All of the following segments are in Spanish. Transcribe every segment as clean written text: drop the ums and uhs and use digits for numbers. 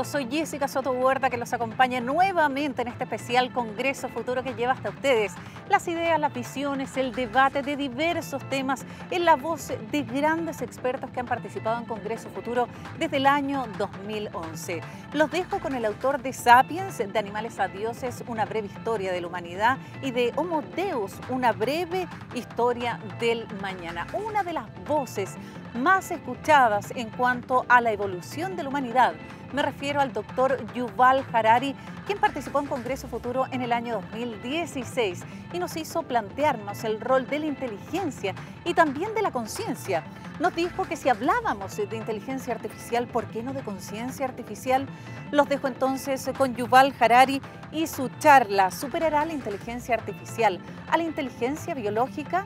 amigos, soy Jessica Soto Huerta que los acompaña nuevamente en este especial Congreso Futuro que lleva hasta ustedes las ideas, las visiones, el debate de diversos temas en la voz de grandes expertos que han participado en Congreso Futuro desde el año 2011. Los dejo con el autor de Sapiens, de Animales a Dioses, una breve historia de la humanidad, y de Homo Deus, una breve historia del mañana. Una de las voces más escuchadas en cuanto a la evolución de la humanidad. Me refiero al doctor Yuval Harari, quien participó en Congreso Futuro en el año 2016 y nos hizo plantearnos el rol de la inteligencia y también de la conciencia. Nos dijo que si hablábamos de inteligencia artificial, ¿por qué no de conciencia artificial? Los dejo entonces con Yuval Harari y su charla. ¿Superará la inteligencia artificial a la inteligencia biológica?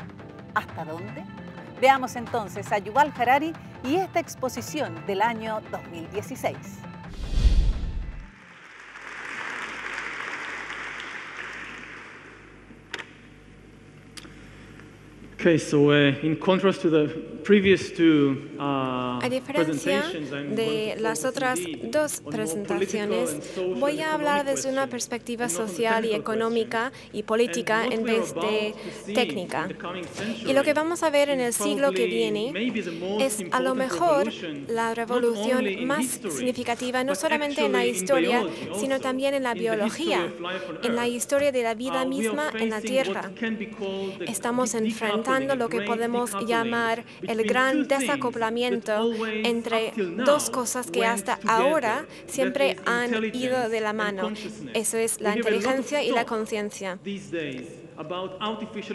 ¿Hasta dónde? Veamos entonces a Yuval Harari y esta exposición del año 2016. Okay, so in contrast to the previous two a diferencia de las otras dos presentaciones, voy a hablar desde una perspectiva social y económica y política en vez de técnica. Y lo que vamos a ver en el siglo que viene es a lo mejor la revolución más significativa, no solamente en la historia, sino también en la biología, en la historia de la vida misma en la Tierra. Estamos enfrentando lo que podemos llamar el gran desacoplamiento entre dos cosas que hasta ahora siempre han ido de la mano. Eso es la inteligencia y la conciencia.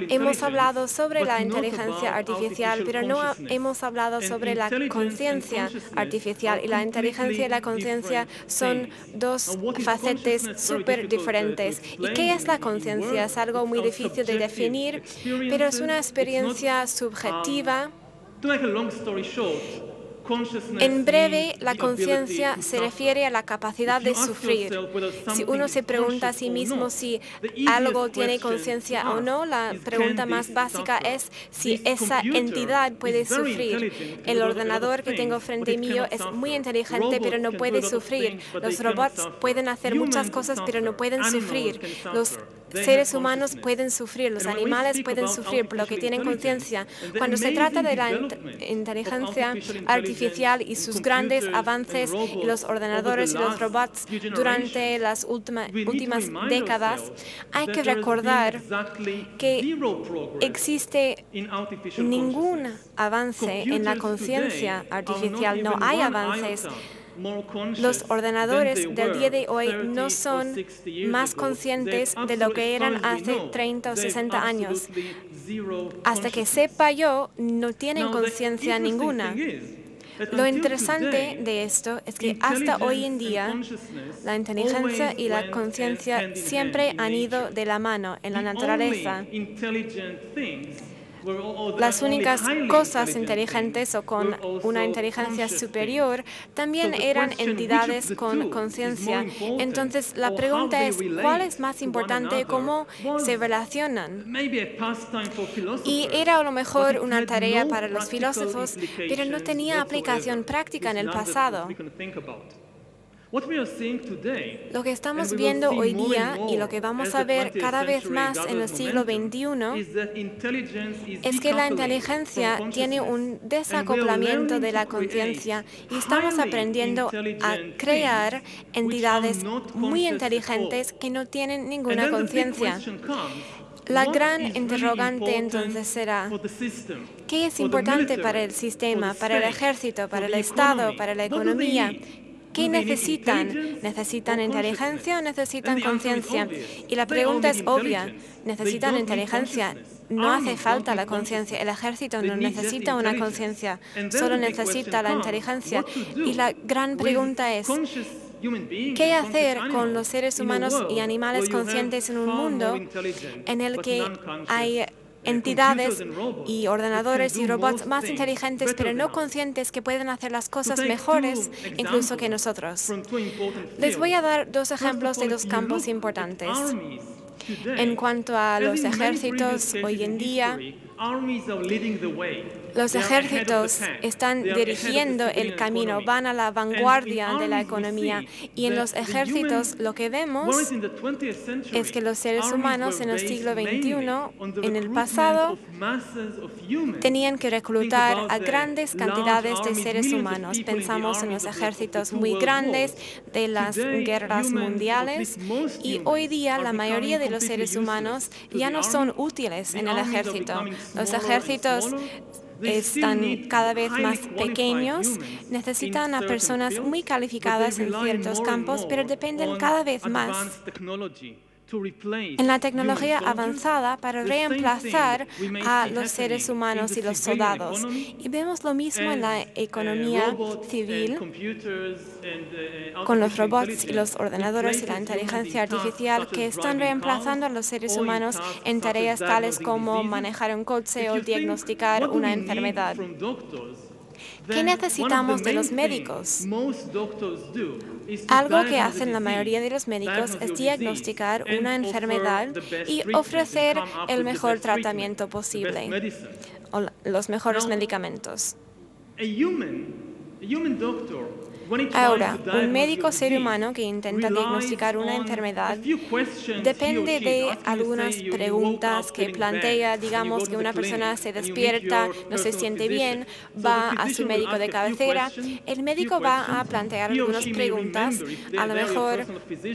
Hemos hablado sobre la inteligencia artificial, pero no hemos hablado sobre la conciencia artificial. Y la inteligencia y la conciencia son dos facetas súper diferentes. ¿Y qué es la conciencia? Es algo muy difícil de definir, pero es una experiencia subjetiva. En breve, la conciencia se refiere a la capacidad de sufrir. Si uno se pregunta a sí mismo si algo tiene conciencia o no, la pregunta más básica es si esa entidad puede sufrir. El ordenador que tengo frente mío es muy inteligente, pero no puede sufrir. Los robots pueden hacer muchas cosas, pero no pueden sufrir. Los seres humanos pueden sufrir, los animales pueden sufrir, por lo que tienen conciencia. Cuando se trata de la inteligencia artificial y sus grandes avances y los ordenadores y los robots durante las últimas décadas, hay que recordar que existe ningún avance en la conciencia artificial, no hay avances. Los ordenadores del día de hoy no son más conscientes de lo que eran hace 30 o 60 años. Hasta que sepa yo, no tienen conciencia ninguna. Lo interesante de esto es que hasta hoy en día la inteligencia y la conciencia siempre han ido de la mano en la naturaleza. Las únicas cosas inteligentes o con una inteligencia superior también eran entidades con conciencia. Entonces, la pregunta es, ¿cuál es más importante? ¿Cómo se relacionan? Y era a lo mejor una tarea para los filósofos, pero no tenía aplicación práctica en el pasado. Lo que estamos viendo hoy día y lo que vamos a ver cada vez más en el siglo XXI es que la inteligencia tiene un desacoplamiento de la conciencia y estamos aprendiendo a crear entidades muy inteligentes que no tienen ninguna conciencia. La gran interrogante entonces será, ¿qué es importante para el sistema, para el ejército, para el Estado, para la economía? ¿Qué necesitan? ¿Necesitan inteligencia o necesitan conciencia? Y la pregunta es obvia. ¿Necesitan inteligencia? No hace falta la conciencia. El ejército no necesita una conciencia, solo necesita la inteligencia. Y la gran pregunta es, ¿qué hacer con los seres humanos y animales conscientes en un mundo en el que hay entidades y ordenadores y robots más inteligentes, pero no conscientes, que pueden hacer las cosas mejores incluso que nosotros? Les voy a dar dos ejemplos de dos campos importantes. En cuanto a los ejércitos hoy en día, Los ejércitos están dirigiendo el camino, van a la vanguardia de la economía, y en los ejércitos lo que vemos es que los seres humanos en el siglo XXI, en el pasado, tenían que reclutar a grandes cantidades de seres humanos. Pensamos en los ejércitos muy grandes de las guerras mundiales, y hoy día la mayoría de los seres humanos ya no son útiles en el ejército. Los ejércitos están cada vez más pequeños, necesitan a personas muy calificadas en ciertos campos, pero dependen cada vez más en la tecnología avanzada para reemplazar a los seres humanos y los soldados. Y vemos lo mismo en la economía civil, con los robots y los ordenadores y la inteligencia artificial que están reemplazando a los seres humanos en tareas tales como manejar un coche o diagnosticar una enfermedad. ¿Qué necesitamos de los médicos? Algo que hacen la mayoría de los médicos es diagnosticar una enfermedad y ofrecer el mejor tratamiento posible o los mejores medicamentos. Ahora, un médico ser humano que intenta diagnosticar una enfermedad depende de algunas preguntas que plantea. Digamos que una persona se despierta, no se siente bien, va a su médico de cabecera. El médico va a plantear algunas preguntas. A lo mejor,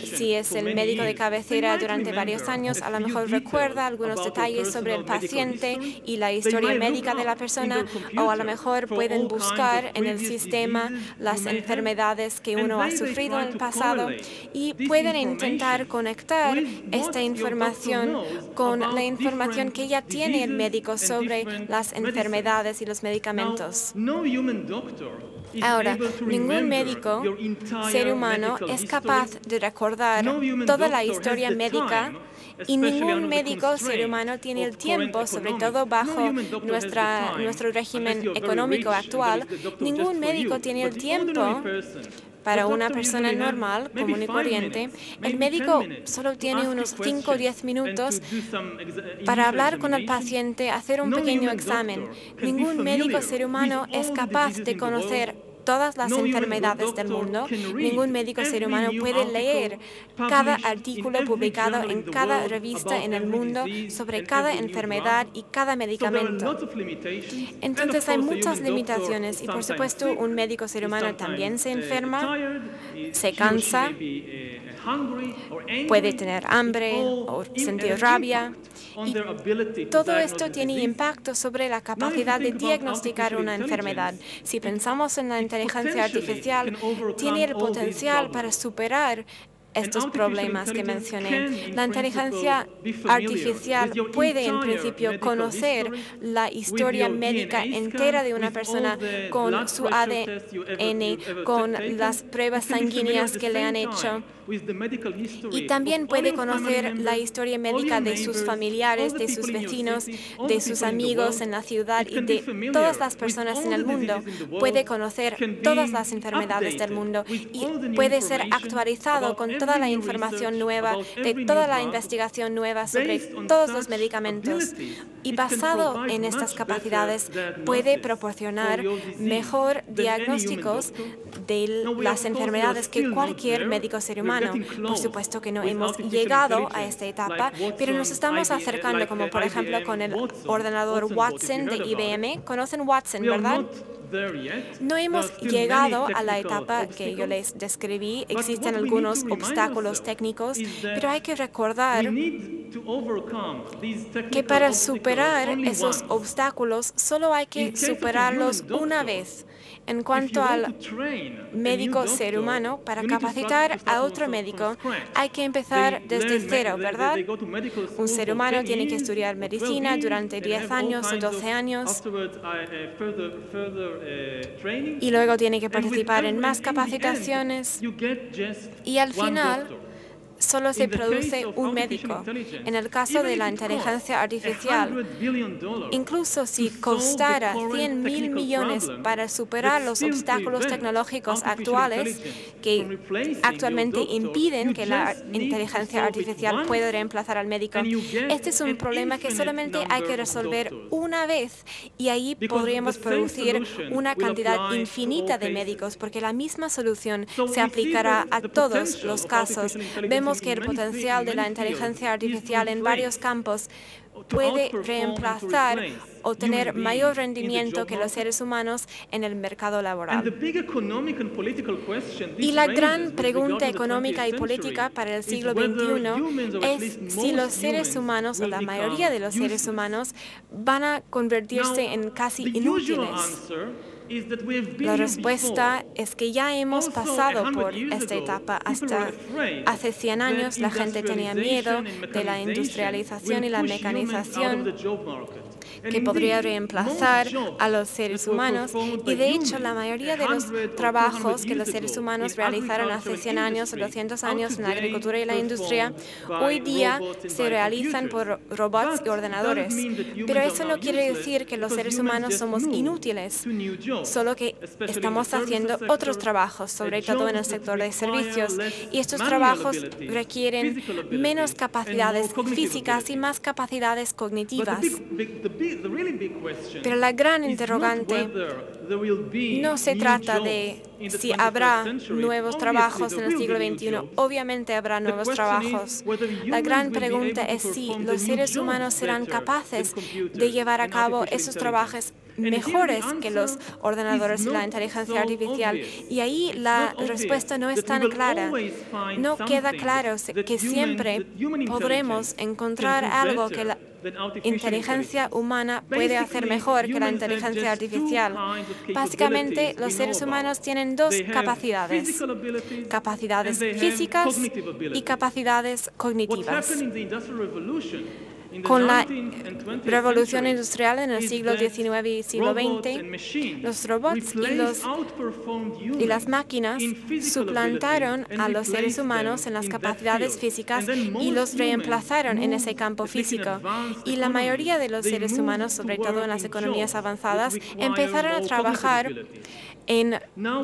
si es el médico de cabecera durante varios años, a lo mejor recuerda algunos detalles sobre el paciente y la historia médica de la persona, o a lo mejor pueden buscar en el sistema las enfermedades que uno ha sufrido en el pasado y pueden intentar conectar esta información con la información que ya tiene el médico sobre las enfermedades y los medicamentos. Ahora, ningún médico ser humano es capaz de recordar toda la historia médica, y ningún médico ser humano tiene el tiempo, sobre todo bajo nuestro régimen económico actual. Ningún médico tiene el tiempo. Para una persona normal, común y corriente, el médico solo tiene unos 5 o 10 minutos para hablar con el paciente, hacer un pequeño examen. Ningún médico ser humano es capaz de conocer todas las enfermedades del mundo. Ningún médico ser humano puede leer cada artículo publicado en cada revista en el mundo sobre cada enfermedad y cada medicamento. Entonces hay muchas limitaciones y, por supuesto, un médico ser humano también se enferma, se cansa, puede tener hambre o sentir rabia. Y todo esto tiene impacto sobre la capacidad de diagnosticar una enfermedad. Si pensamos en la inteligencia artificial, tiene el potencial para superar estos problemas que mencioné. La inteligencia artificial puede, en principio, conocer la historia médica entera de una persona con su ADN, con las pruebas sanguíneas que le han hecho. Y también puede conocer la historia médica de sus familiares, de sus vecinos, de sus amigos en la ciudad y de todas las personas en el mundo. Puede conocer todas las enfermedades del mundo y puede ser actualizado con toda la información nueva, de toda la investigación nueva sobre todos los medicamentos. Y basado en estas capacidades, puede proporcionar mejor diagnósticos de las enfermedades que cualquier médico ser humano. Por supuesto que no hemos llegado a esta etapa, pero nos estamos acercando, como por ejemplo con el ordenador Watson de IBM. ¿Conocen Watson, verdad? No hemos llegado a la etapa que yo les describí. Existen algunos obstáculos técnicos, pero hay que recordar que para superar esos obstáculos solo hay que superarlos una vez. En cuanto al médico ser humano, para capacitar a otro médico hay que empezar desde cero, ¿verdad? Un ser humano tiene que estudiar medicina durante 10 años o 12 años y luego tiene que participar en más capacitaciones y al final solo se produce un médico. En el caso de la inteligencia artificial, incluso si costara 100.000 millones para superar los obstáculos tecnológicos actuales, que actualmente impiden que la inteligencia artificial pueda reemplazar al médico. Este es un problema que solamente hay que resolver una vez y ahí podríamos producir una cantidad infinita de médicos, porque la misma solución se aplicará a todos los casos. Vemos que el potencial de la inteligencia artificial en varios campos puede reemplazar o tener mayor rendimiento que los seres humanos en el mercado laboral. Y la gran pregunta económica y política para el siglo XXI es si los seres humanos, o la mayoría de los seres humanos, van a convertirse en casi inútiles. La respuesta es que ya hemos pasado por esta etapa. Hasta hace 100 años la gente tenía miedo de la industrialización y la mecanización que podría reemplazar a los seres humanos. Y de hecho, la mayoría de los trabajos que los seres humanos realizaron hace 100 años o 200 años en la agricultura y la industria, hoy día se realizan por robots y ordenadores. Pero eso no quiere decir que los seres humanos somos inútiles, solo que estamos haciendo otros trabajos, sobre todo en el sector de servicios. Y estos trabajos requieren menos capacidades físicas y más capacidades cognitivas. Pero la gran interrogante no se trata de si habrá nuevos trabajos en el siglo XXI. Obviamente habrá nuevos trabajos. La gran pregunta es si los seres humanos serán capaces de llevar a cabo esos trabajos mejores que los ordenadores y la inteligencia artificial. Y ahí la respuesta no es tan clara. No queda claro que siempre podremos encontrar algo que la inteligencia humana puede hacer mejor que la inteligencia artificial. Básicamente, los seres humanos tienen dos capacidades: capacidades físicas y capacidades cognitivas. Con la revolución industrial en el siglo XIX y siglo XX, los robots y las máquinas suplantaron a los seres humanos en las capacidades físicas y los reemplazaron en ese campo físico. Y la mayoría de los seres humanos, sobre todo en las economías avanzadas, empezaron a trabajar en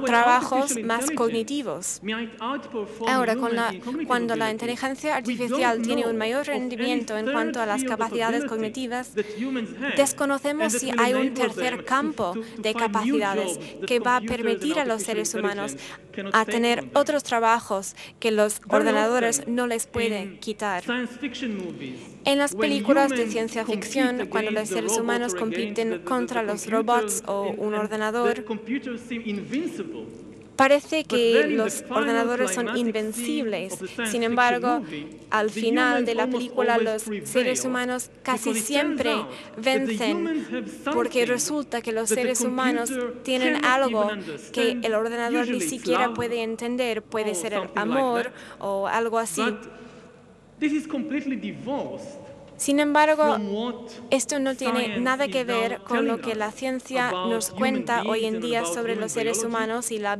trabajos más cognitivos. Ahora, cuando la inteligencia artificial tiene un mayor rendimiento en cuanto a las capacidades cognitivas, desconocemos si hay un tercer campo de capacidades que va a permitir a los seres humanos a tener otros trabajos que los ordenadores no les pueden quitar. En las películas de ciencia ficción, cuando los seres humanos compiten contra los robots o un ordenador, parece que los ordenadores son invencibles. Sin embargo, al final de la película, los seres humanos casi siempre vencen, porque resulta que los seres humanos tienen algo que el ordenador ni siquiera puede entender. Puede ser el amor o algo así. Sin embargo, esto no tiene nada que ver con lo que la ciencia nos cuenta hoy en día sobre los seres humanos y la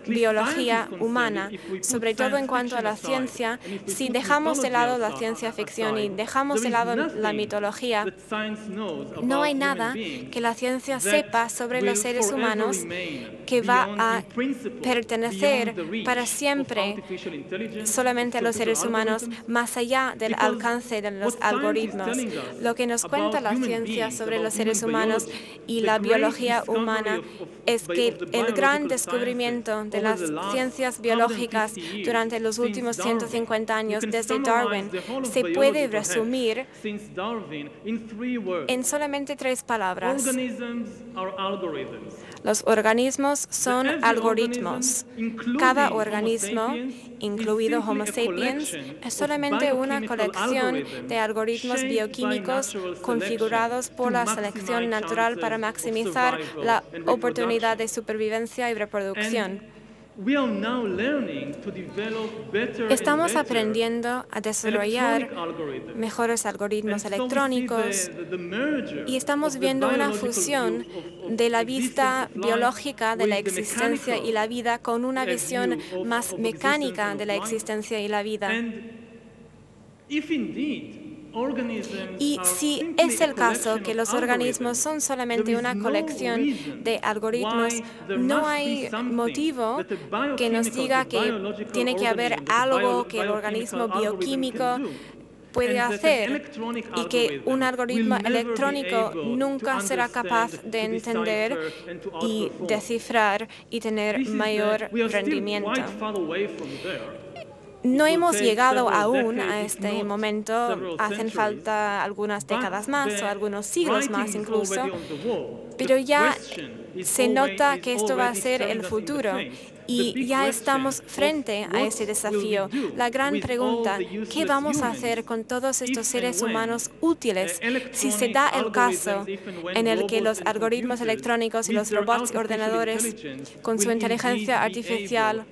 biología humana. Sobre todo en cuanto a la ciencia, si dejamos de lado la ciencia ficción y dejamos de lado la mitología, no hay nada que la ciencia sepa sobre los seres humanos que va a pertenecer para siempre solamente a los seres humanos, más allá del alcance de los algoritmos. Lo que nos cuenta la ciencia sobre los seres humanos y la biología humana es que el gran descubrimiento de las ciencias biológicas durante los últimos 150 años desde Darwin se puede resumir en solamente 3 palabras. Los organismos son algoritmos. Cada organismo, incluido Homo sapiens, es solamente una colección de algoritmos bioquímicos configurados por la selección natural para maximizar la oportunidad de supervivencia y reproducción. Estamos aprendiendo a desarrollar mejores algoritmos electrónicos y estamos viendo una fusión de la vista biológica de la existencia y la vida con una visión más mecánica de la existencia y la vida. Y si es el caso que los organismos son solamente una colección de algoritmos, no hay motivo que nos diga que tiene que haber algo que el organismo bioquímico puede hacer y que un algoritmo electrónico nunca será capaz de entender y descifrar y tener mayor rendimiento. No hemos llegado aún a este momento, hacen falta algunas décadas más o algunos siglos más incluso, pero ya se nota que esto va a ser el futuro y ya estamos frente a ese desafío. La gran pregunta, ¿qué vamos a hacer con todos estos seres humanos útiles si se da el caso en el que los algoritmos electrónicos y los robots y ordenadores con su inteligencia artificial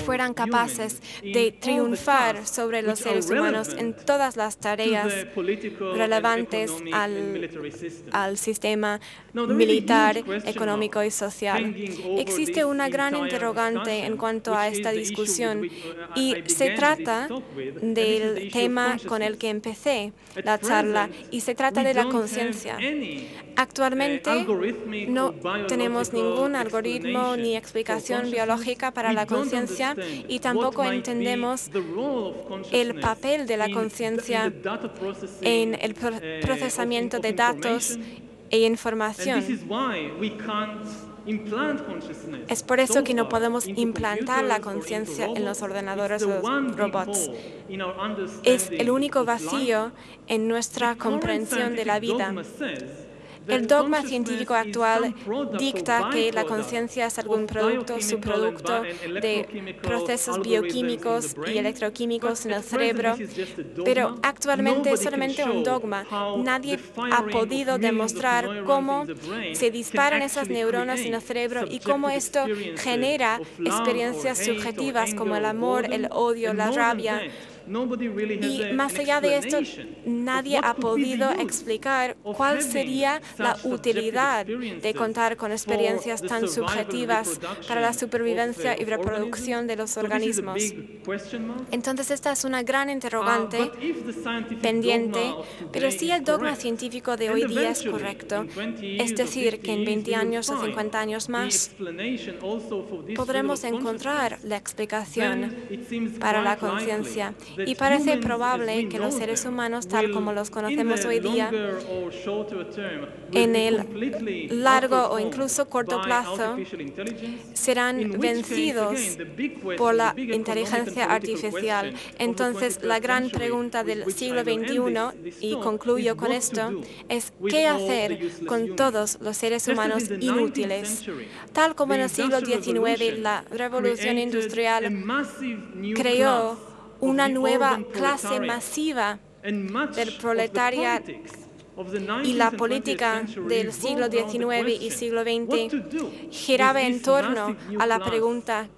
fueran capaces de triunfar sobre los seres humanos en todas las tareas relevantes al sistema militar, económico y social? Existe una gran interrogante en cuanto a esta discusión y se trata del tema con el que empecé la charla y se trata de la conciencia. Actualmente no tenemos ningún algoritmo ni explicación biológica para la conciencia y tampoco entendemos el papel de la conciencia en el procesamiento de datos e información. Es por eso que no podemos implantar la conciencia en los ordenadores o los robots. Es el único vacío en nuestra comprensión de la vida. El dogma científico actual dicta que la conciencia es algún producto, subproducto de procesos bioquímicos y electroquímicos en el cerebro, pero actualmente es solamente un dogma. Nadie ha podido demostrar cómo se disparan esas neuronas en el cerebro y cómo esto genera experiencias subjetivas como el amor, el odio, la rabia. Y más allá de esto, nadie ha podido explicar cuál sería la utilidad de contar con experiencias tan subjetivas para la supervivencia y reproducción de los organismos. Entonces, esta es una gran interrogante pendiente, pero si el dogma científico de hoy día es correcto, es decir, que en 20 años o 50 años más podremos encontrar la explicación para la conciencia. Y parece probable que los seres humanos, tal como los conocemos hoy día, en el largo o incluso corto plazo, serán vencidos por la inteligencia artificial. Entonces, la gran pregunta del siglo XXI, y concluyo con esto, es ¿qué hacer con todos los seres humanos inútiles? Tal como en el siglo XIX, la revolución industrial creó una nueva clase masiva del proletariado y la política del siglo XIX y siglo XX giraba en torno a la pregunta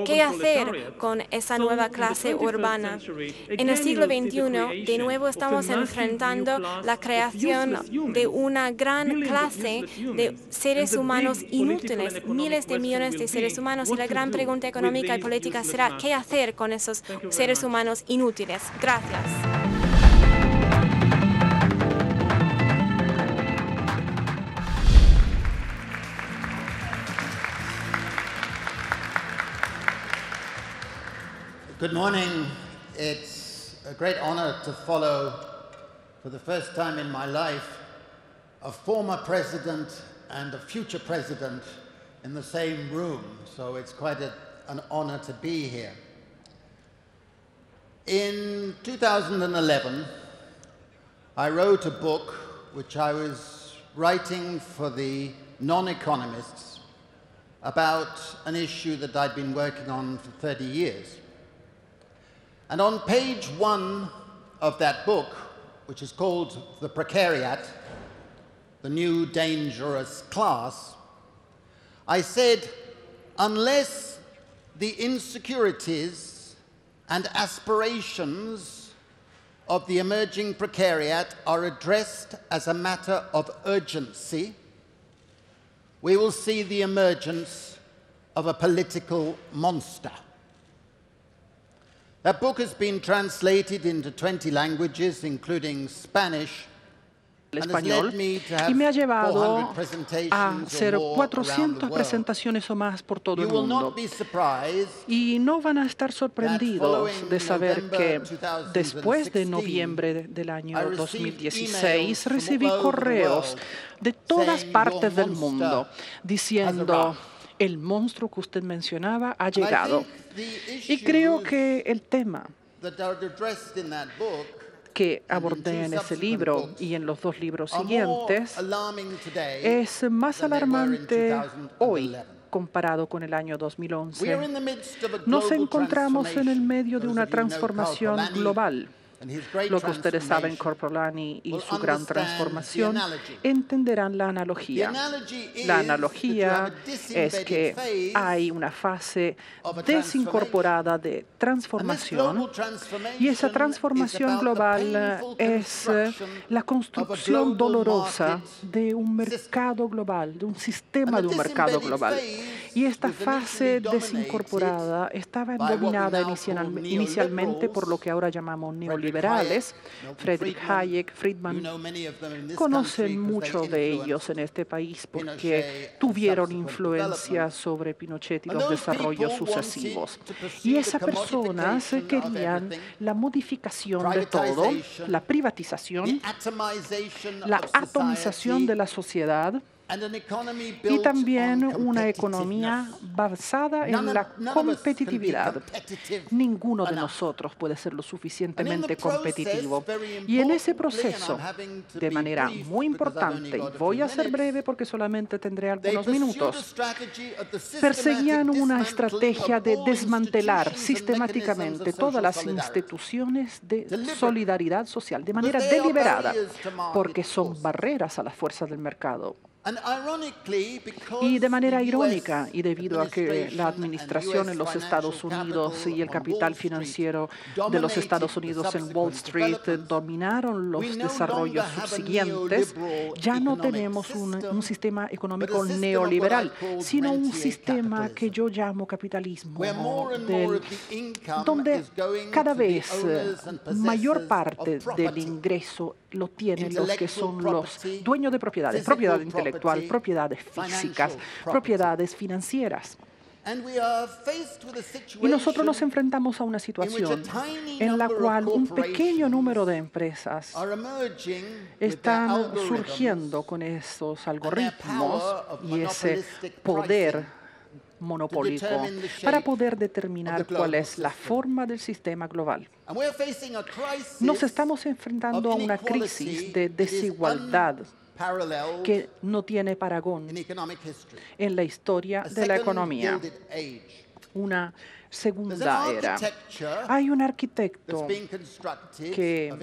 ¿qué hacer con esa nueva clase urbana? En el siglo XXI, de nuevo estamos enfrentando la creación de una gran clase de seres humanos inútiles, miles de millones de seres humanos, y la gran pregunta económica y política será ¿qué hacer con esos seres humanos inútiles? Gracias. Good morning. It's a great honor to follow, for the first time in my life, a former president and a future president in the same room. So it's quite an honor to be here. In 2011, I wrote a book which I was writing for the non-economists about an issue that I'd been working on for 30 years. And on page 1 of that book, which is called The Precariat, the New Dangerous Class, I said, unless the insecurities and aspirations of the emerging precariat are addressed as a matter of urgency, we will see the emergence of a political monster. That book has been translated into 20 languages, including Spanish, el español, y me ha llevado a hacer 400 presentaciones o más por todo el mundo. Y no van a estar sorprendidos de saber que después de noviembre del año 2016 recibí correos de todas partes del mundo diciendo: el monstruo que usted mencionaba ha llegado. Y creo que el tema que abordé en ese libro y en los 2 libros siguientes es más alarmante hoy comparado con el año 2011. Nos encontramos en el medio de una transformación global. Lo que ustedes saben, Corpolani y su gran transformación, entenderán la analogía. La analogía es que hay una fase desincorporada de transformación, y esa transformación global es la construcción dolorosa de un mercado global, de un sistema de un mercado global. Y esta fase desincorporada estaba dominada inicialmente por lo que ahora llamamos neoliberales. Friedrich Hayek, Friedman, conocen muchos de ellos en este país porque tuvieron influencia sobre Pinochet y los desarrollos sucesivos. Y esas personas querían la modificación de todo, la privatización, la atomización de la sociedad, y también una economía basada en la competitividad. Ninguno de nosotros puede ser lo suficientemente competitivo. Y en ese proceso, de manera muy importante, y voy a ser breve porque solamente tendré algunos minutos, perseguían una estrategia de desmantelar sistemáticamente todas las instituciones de solidaridad social de manera deliberada, porque son barreras a las fuerzas del mercado. Y de manera irónica, y debido a que la administración en los Estados Unidos y el capital financiero de los Estados Unidos en Wall Street dominaron los desarrollos subsiguientes, ya no tenemos un sistema económico neoliberal, sino un sistema que yo llamo capitalismo, donde cada vez mayor parte del ingreso lo tienen los que son los dueños de propiedades, propiedad intelectual, propiedades físicas, propiedades financieras. Y nosotros nos enfrentamos a una situación en la cual un pequeño número de empresas están surgiendo con esos algoritmos y ese poder monopólico para poder determinar cuál es la forma del sistema global. Nos estamos enfrentando a una crisis de desigualdad que no tiene parangón en la historia de la economía. Una segunda era. Hay un arquitecto que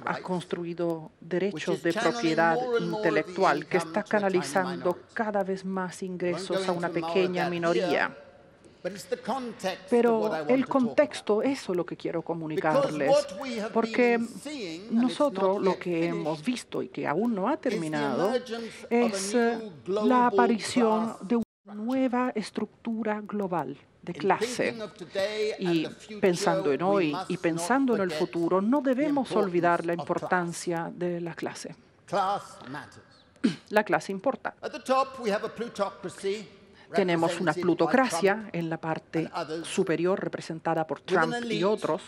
ha construido derechos de propiedad intelectual que está canalizando cada vez más ingresos a una pequeña minoría. Pero el contexto, eso es lo que quiero comunicarles, porque nosotros lo que hemos visto y que aún no ha terminado es la aparición de una nueva estructura global de clase. Y pensando en hoy y pensando en el futuro, no debemos olvidar la importancia de la clase. La clase importa. Tenemos una plutocracia en la parte superior representada por Trump y otros.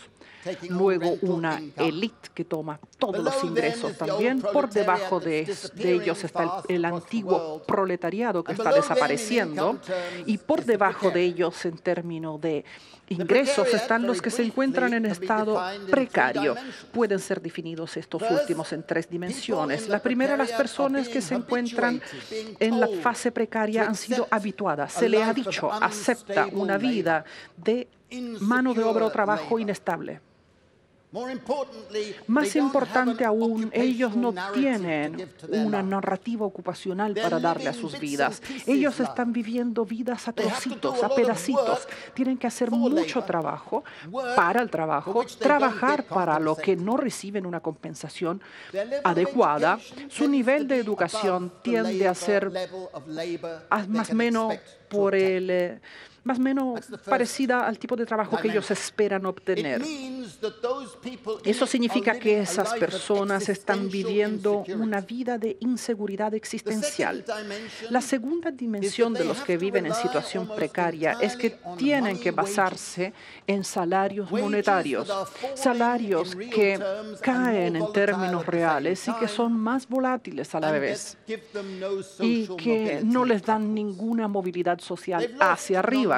Luego una élite que toma todos los ingresos también. Por debajo de ellos está el antiguo proletariado que está desapareciendo. Y por debajo de ellos, en términos de ingresos, están los que se encuentran en estado precario. Pueden ser definidos estos últimos en 3 dimensiones. La primera, las personas que se encuentran en la fase precaria han sido habituadas. Se le ha dicho, acepta una vida de mano de obra o trabajo inestable. Más importante aún, ellos no tienen una narrativa ocupacional para darle a sus vidas. Ellos están viviendo vidas a trocitos, a pedacitos. Tienen que hacer mucho trabajo para el trabajo, trabajar para lo que no reciben una compensación adecuada. Su nivel de educación tiende a ser más o menos parecida al tipo de trabajo que ellos esperan obtener. Eso significa que esas personas están viviendo una vida de inseguridad existencial. La segunda dimensión de los que viven en situación precaria es que tienen que basarse en salarios monetarios, salarios que caen en términos reales y que son más volátiles a la vez y que no les dan ninguna movilidad social hacia arriba.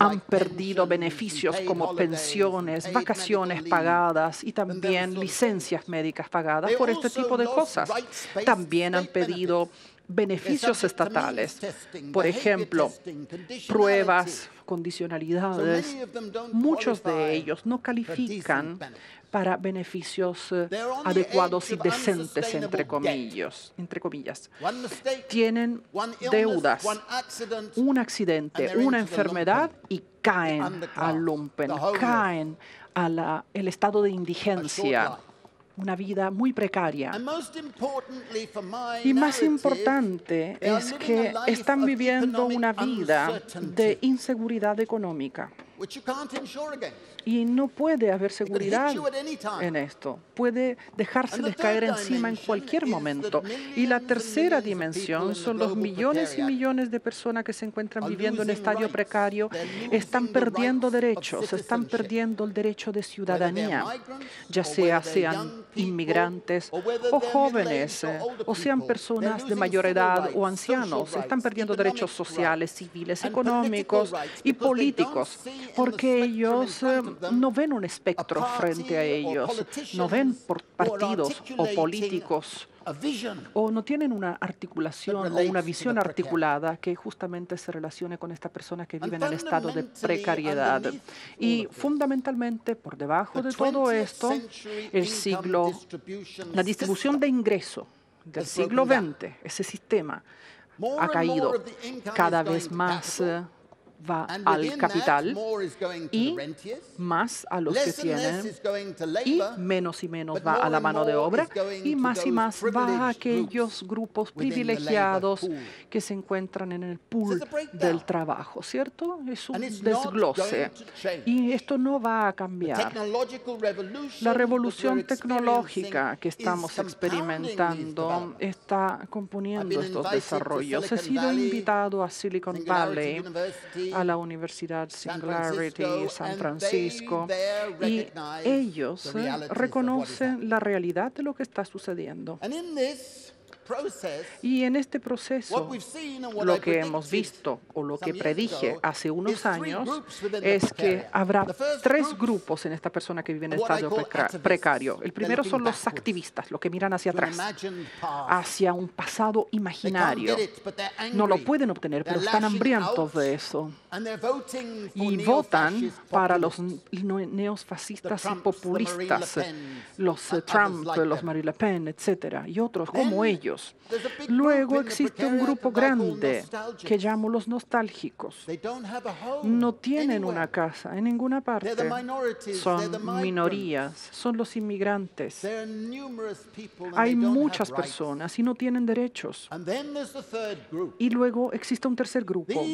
Han perdido beneficios como pensiones, vacaciones pagadas y también licencias médicas pagadas por este tipo de cosas. También han pedido beneficios estatales, por ejemplo, pruebas, condicionalidades. Muchos de ellos no califican para beneficios adecuados y decentes, entre comillas. Tienen deudas, un accidente, una enfermedad y caen al lumpen, caen al estado de indigencia. Una vida muy precaria. Y más importante es que están viviendo una vida de inseguridad económica. Y no puede haber seguridad en esto. Puede dejárseles caer encima en cualquier momento. Y la tercera dimensión son los millones y millones de personas que se encuentran viviendo en estadio precario. Están perdiendo derechos, están perdiendo el derecho de ciudadanía, ya sean inmigrantes o jóvenes, o sean personas de mayor edad o ancianos. Están perdiendo derechos sociales, civiles, económicos y políticos, porque ellos no ven un espectro frente a ellos, no ven por partidos o políticos, o no tienen una articulación o una visión articulada que justamente se relacione con estas personas que viven en estado de precariedad. Y fundamentalmente, por debajo de todo esto, la distribución de ingreso del siglo XX, ese sistema ha caído cada vez más. Va al capital y más a los que tienen, y menos va a la mano de obra, y más va a aquellos grupos privilegiados que se encuentran en el pool del trabajo, ¿cierto? Es un desglose y esto no va a cambiar. La revolución tecnológica que estamos experimentando está componiendo estos desarrollos. He sido invitado a Silicon Valley, a la Universidad Singularity San Francisco, y ellos reconocen la realidad de lo que está sucediendo. Y en este proceso, lo que hemos visto o lo que predije hace unos años es que habrá tres grupos en esta persona que vive en estado precario. El primero son los activistas, los que miran hacia atrás, hacia un pasado imaginario. No lo pueden obtener, pero están hambrientos de eso. Y votan para los neofascistas y populistas, los Trump, los Marine Le Pen, etcétera, y otros como ellos. Luego existe un grupo grande que llamo los nostálgicos. No tienen una casa en ninguna parte. Son minorías, son los inmigrantes. Hay muchas personas y no tienen derechos. Y luego existe un tercer grupo.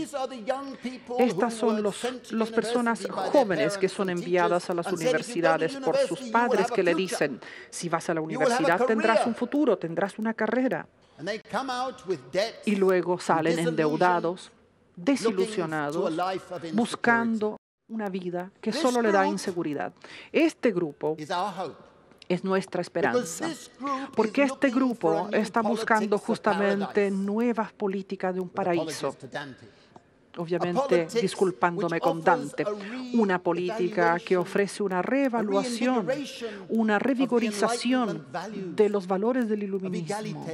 Estas son las personas jóvenes que son enviadas a las universidades por sus padres que le dicen, si vas a la universidad tendrás un futuro, tendrás una carrera. Y luego salen endeudados, desilusionados, buscando una vida que solo le da inseguridad. Este grupo es nuestra esperanza, porque este grupo está buscando justamente nuevas políticas de un paraíso. obviamente disculpándome con Dante, una política que ofrece una reevaluación, una revigorización de los valores del iluminismo,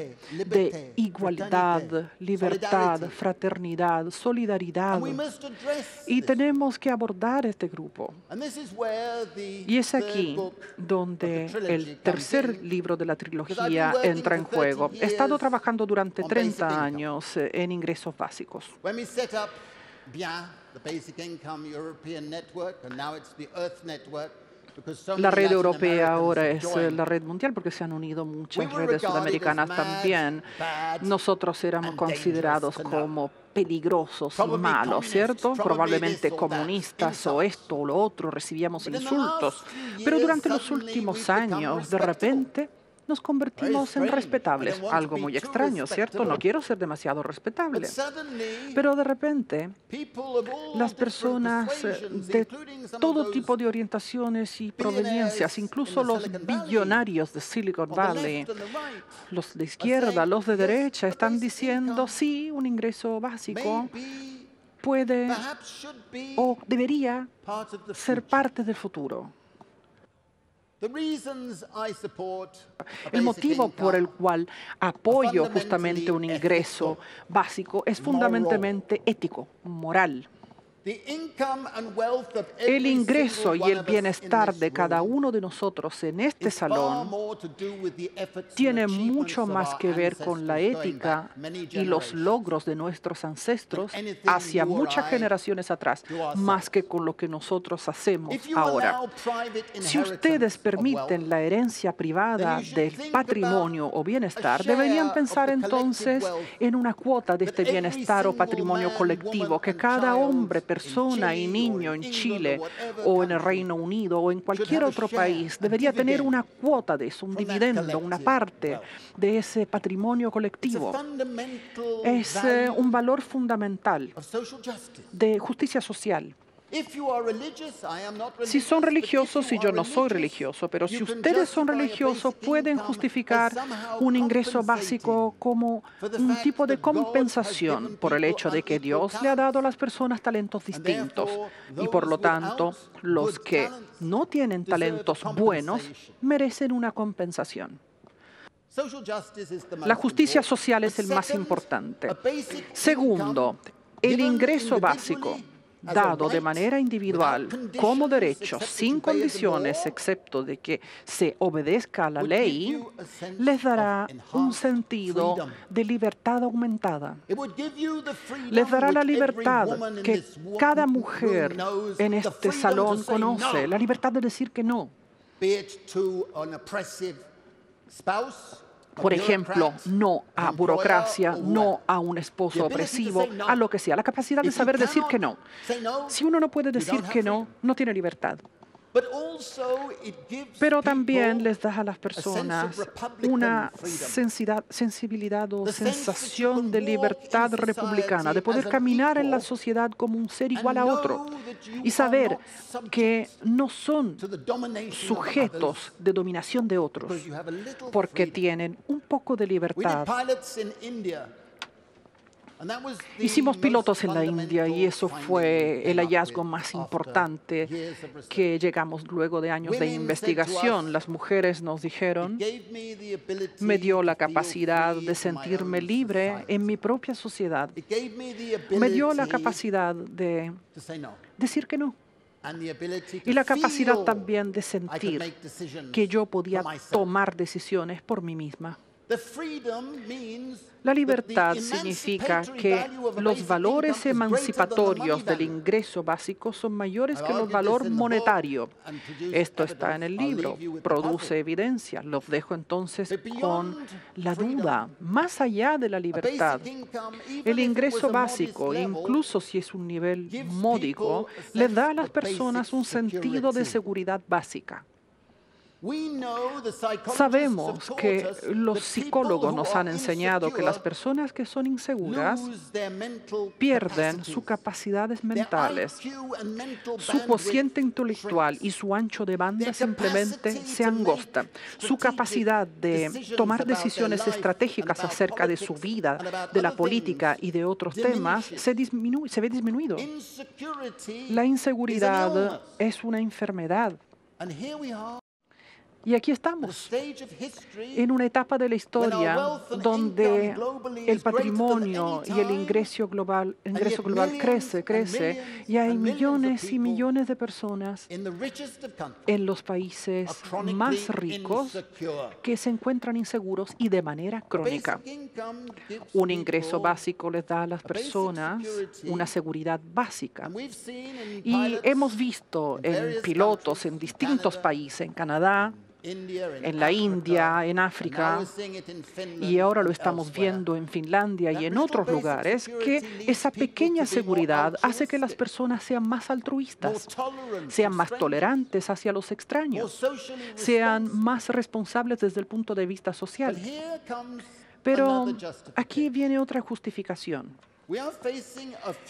de igualdad, libertad, fraternidad, solidaridad. Y tenemos que abordar este grupo. Y es aquí donde el tercer libro de la trilogía entra en juego. He estado trabajando durante 30 años en ingresos básicos. La red europea ahora es la red mundial porque se han unido muchas redes sudamericanas también. Nosotros éramos considerados como peligrosos y malos, ¿cierto? Probablemente comunistas o esto o lo otro, recibíamos insultos. Pero durante los últimos años, de repente, nos convertimos en respetables. Algo muy extraño, ¿cierto? No quiero ser demasiado respetable. Pero de repente, las personas de todo tipo de orientaciones y proveniencias, incluso los billonarios de Silicon Valley, los de izquierda, los de derecha, están diciendo, sí, un ingreso básico puede o debería ser parte del futuro. El motivo por el cual apoyo justamente un ingreso básico es fundamentalmente ético, moral. El ingreso y el bienestar de cada uno de nosotros en este salón tiene mucho más que ver con la ética y los logros de nuestros ancestros hacia muchas generaciones atrás, más que con lo que nosotros hacemos ahora. Si ustedes permiten la herencia privada del patrimonio o bienestar, deberían pensar entonces en una cuota de este bienestar o patrimonio colectivo que cada hombre, persona y niño en Chile o en el Reino Unido o en cualquier otro país debería tener una cuota de eso, un dividendo, una parte de ese patrimonio colectivo. Es un valor fundamental de justicia social. Si son religiosos y yo no soy religioso, pero si ustedes son religiosos, pueden justificar un ingreso básico como un tipo de compensación por el hecho de que Dios le ha dado a las personas talentos distintos y por lo tanto los que no tienen talentos buenos merecen una compensación. La justicia social es el más importante. Segundo, el ingreso básico dado de manera individual, como derecho, sin condiciones, excepto de que se obedezca a la ley, les dará un sentido de libertad aumentada. Les dará la libertad que cada mujer en este salón conoce, la libertad de decir que no. Por ejemplo, no a burocracia, no a un esposo opresivo, a lo que sea. La capacidad de saber decir que no. Si uno no puede decir que no, no tiene libertad. Pero también les da a las personas una sensibilidad o sensación de libertad republicana, de poder caminar en la sociedad como un ser igual a otro y saber que no son sujetos de dominación de otros porque tienen un poco de libertad. Hicimos pilotos en la India y eso fue el hallazgo más importante que llegamos luego de años de investigación. Las mujeres nos dijeron, me dio la capacidad de sentirme libre en mi propia sociedad. Me dio la capacidad de decir que no. Y la capacidad también de sentir que yo podía tomar decisiones por mí misma. La libertad significa que los valores emancipatorios del ingreso básico son mayores que el valor monetario. Esto está en el libro, produce evidencia. Los dejo entonces con la duda. Más allá de la libertad, el ingreso básico, incluso si es un nivel módico, le da a las personas un sentido de seguridad básica. Sabemos que los psicólogos nos han enseñado que las personas que son inseguras pierden sus capacidades mentales, su cociente intelectual y su ancho de banda simplemente se angostan. Su capacidad de tomar decisiones estratégicas acerca de su vida, de la política y de otros temas se ve disminuido. La inseguridad es una enfermedad. Y aquí estamos, en una etapa de la historia donde el patrimonio y el ingreso global crece y hay millones y millones de personas en los países más ricos que se encuentran inseguros y de manera crónica. Un ingreso básico les da a las personas una seguridad básica. Y hemos visto en pilotos en distintos países, en Canadá, en la India, en África, y ahora lo estamos viendo en Finlandia y en otros lugares, que esa pequeña seguridad hace que las personas sean más altruistas, sean más tolerantes hacia los extraños, sean más responsables desde el punto de vista social. Pero aquí viene otra justificación.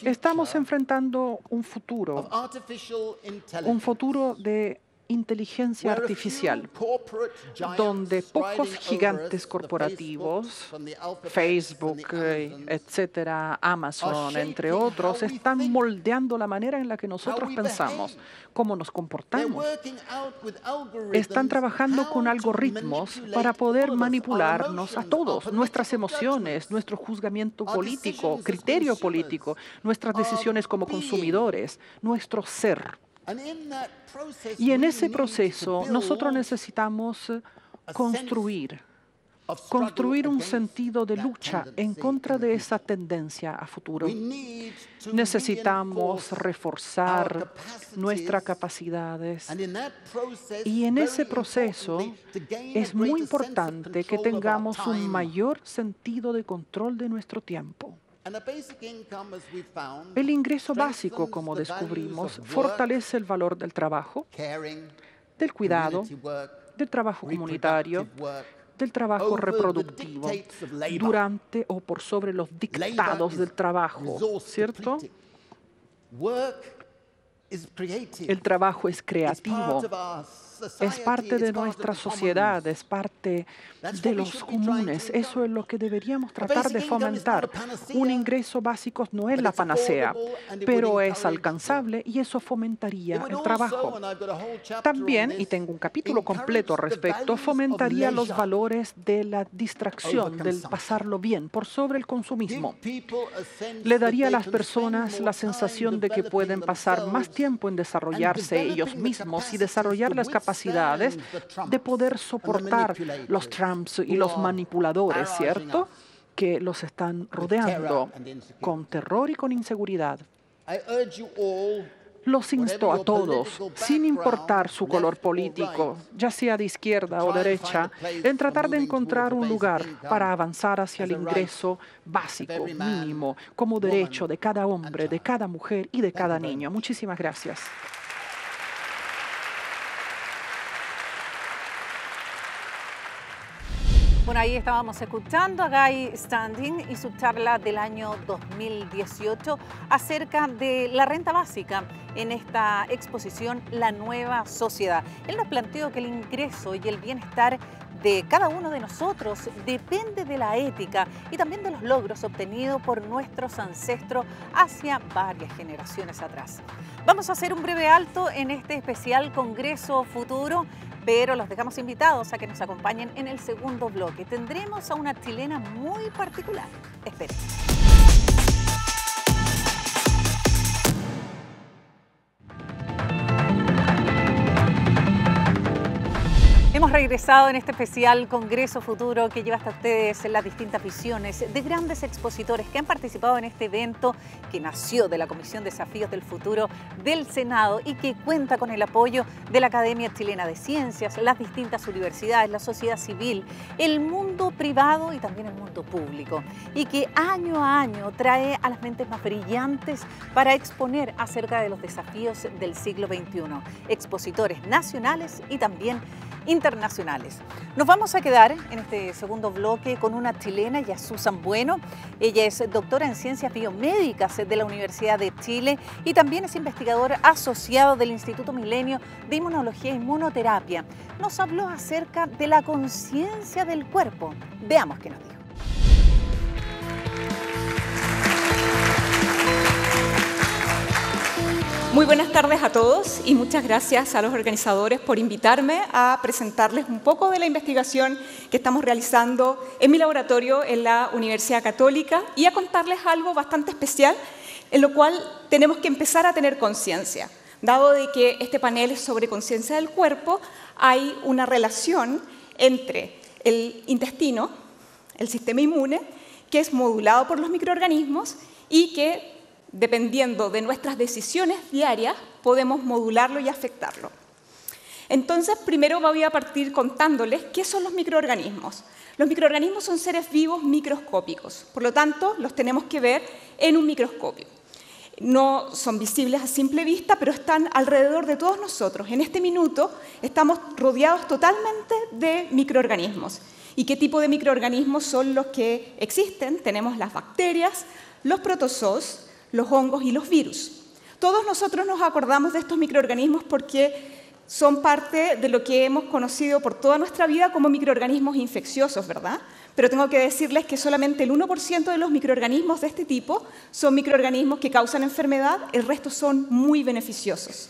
Estamos enfrentando un futuro de inteligencia artificial, donde pocos gigantes corporativos, Facebook, etcétera, Amazon, entre otros, están moldeando la manera en la que nosotros pensamos, cómo nos comportamos. Están trabajando con algoritmos para poder manipularnos a todos, nuestras emociones, nuestro juzgamiento político, criterio político, nuestras decisiones como consumidores, nuestro ser. Y en ese proceso nosotros necesitamos construir un sentido de lucha en contra de esa tendencia a futuro. Necesitamos reforzar nuestras capacidades y en ese proceso es muy importante que tengamos un mayor sentido de control de nuestro tiempo. El ingreso básico, como descubrimos, fortalece el valor del trabajo, del cuidado, del trabajo comunitario, del trabajo reproductivo, durante o por sobre los dictados del trabajo, ¿cierto? El trabajo es creativo, es parte de nuestra sociedad, es parte de los comunes. Eso es lo que deberíamos tratar de fomentar. Un ingreso básico no es la panacea, pero es alcanzable y eso fomentaría el trabajo. También, y tengo un capítulo completo al respecto, fomentaría los valores de la distracción, del pasarlo bien, por sobre el consumismo. Le daría a las personas la sensación de que pueden pasar más tiempo en desarrollarse ellos mismos y desarrollar las capacidades de poder soportar los Trumps y los manipuladores, ¿cierto?, que los están rodeando con terror y con inseguridad. Los insto a todos, sin importar su color político, ya sea de izquierda o derecha, en tratar de encontrar un lugar para avanzar hacia el ingreso básico, mínimo, como derecho de cada hombre, de cada mujer y de cada niño. Muchísimas gracias. Bueno, ahí estábamos escuchando a Guy Standing y su charla del año 2018 acerca de la renta básica en esta exposición La Nueva Sociedad. Él nos planteó que el ingreso y el bienestar de cada uno de nosotros depende de la ética y también de los logros obtenidos por nuestros ancestros hacia varias generaciones atrás. Vamos a hacer un breve alto en este especial Congreso Futuro, pero los dejamos invitados a que nos acompañen en el segundo bloque. Tendremos a una chilena muy particular. Esperen. Hemos regresado en este especial Congreso Futuro que lleva hasta ustedes las distintas visiones de grandes expositores que han participado en este evento que nació de la Comisión Desafíos del Futuro del Senado y que cuenta con el apoyo de la Academia Chilena de Ciencias, las distintas universidades, la sociedad civil, el mundo privado y también el mundo público, y que año a año trae a las mentes más brillantes para exponer acerca de los desafíos del siglo XXI, expositores nacionales y también internacionales. Nos vamos a quedar en este segundo bloque con una chilena, ella es Susan Bueno. Ella es doctora en Ciencias Biomédicas de la Universidad de Chile y también es investigador asociado del Instituto Milenio de Inmunología e Inmunoterapia. Nos habló acerca de la conciencia del cuerpo. Veamos qué nos dijo. Muy buenas tardes a todos y muchas gracias a los organizadores por invitarme a presentarles un poco de la investigación que estamos realizando en mi laboratorio en la Universidad Católica y a contarles algo bastante especial en lo cual tenemos que empezar a tener conciencia. Dado de que este panel es sobre conciencia del cuerpo, hay una relación entre el intestino, el sistema inmune, que es modulado por los microorganismos y que dependiendo de nuestras decisiones diarias, podemos modularlo y afectarlo. Entonces, primero voy a partir contándoles qué son los microorganismos. Los microorganismos son seres vivos microscópicos, por lo tanto, los tenemos que ver en un microscopio. No son visibles a simple vista, pero están alrededor de todos nosotros. En este minuto estamos rodeados totalmente de microorganismos. ¿Y qué tipo de microorganismos son los que existen? Tenemos las bacterias, los protozoos, los hongos y los virus. Todos nosotros nos acordamos de estos microorganismos porque son parte de lo que hemos conocido por toda nuestra vida como microorganismos infecciosos, ¿verdad? Pero tengo que decirles que solamente el 1% de los microorganismos de este tipo son microorganismos que causan enfermedad, el resto son muy beneficiosos.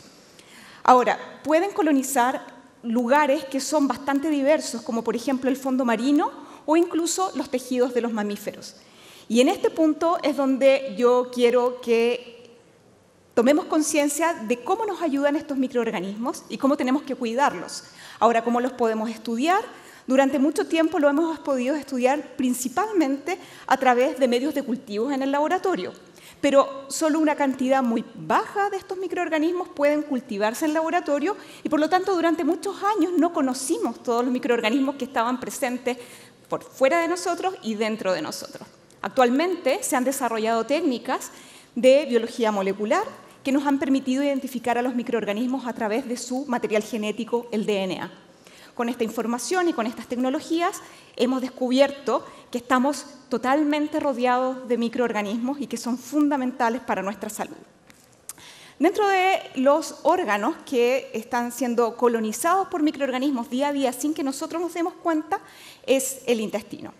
Ahora, pueden colonizar lugares que son bastante diversos, como por ejemplo el fondo marino o incluso los tejidos de los mamíferos. Y en este punto es donde yo quiero que tomemos conciencia de cómo nos ayudan estos microorganismos y cómo tenemos que cuidarlos. Ahora, ¿cómo los podemos estudiar? Durante mucho tiempo lo hemos podido estudiar principalmente a través de medios de cultivos en el laboratorio, pero solo una cantidad muy baja de estos microorganismos pueden cultivarse en el laboratorio y por lo tanto durante muchos años no conocimos todos los microorganismos que estaban presentes por fuera de nosotros y dentro de nosotros. Actualmente se han desarrollado técnicas de biología molecular que nos han permitido identificar a los microorganismos a través de su material genético, el DNA. Con esta información y con estas tecnologías hemos descubierto que estamos totalmente rodeados de microorganismos y que son fundamentales para nuestra salud. Dentro de los órganos que están siendo colonizados por microorganismos día a día sin que nosotros nos demos cuenta es el intestino.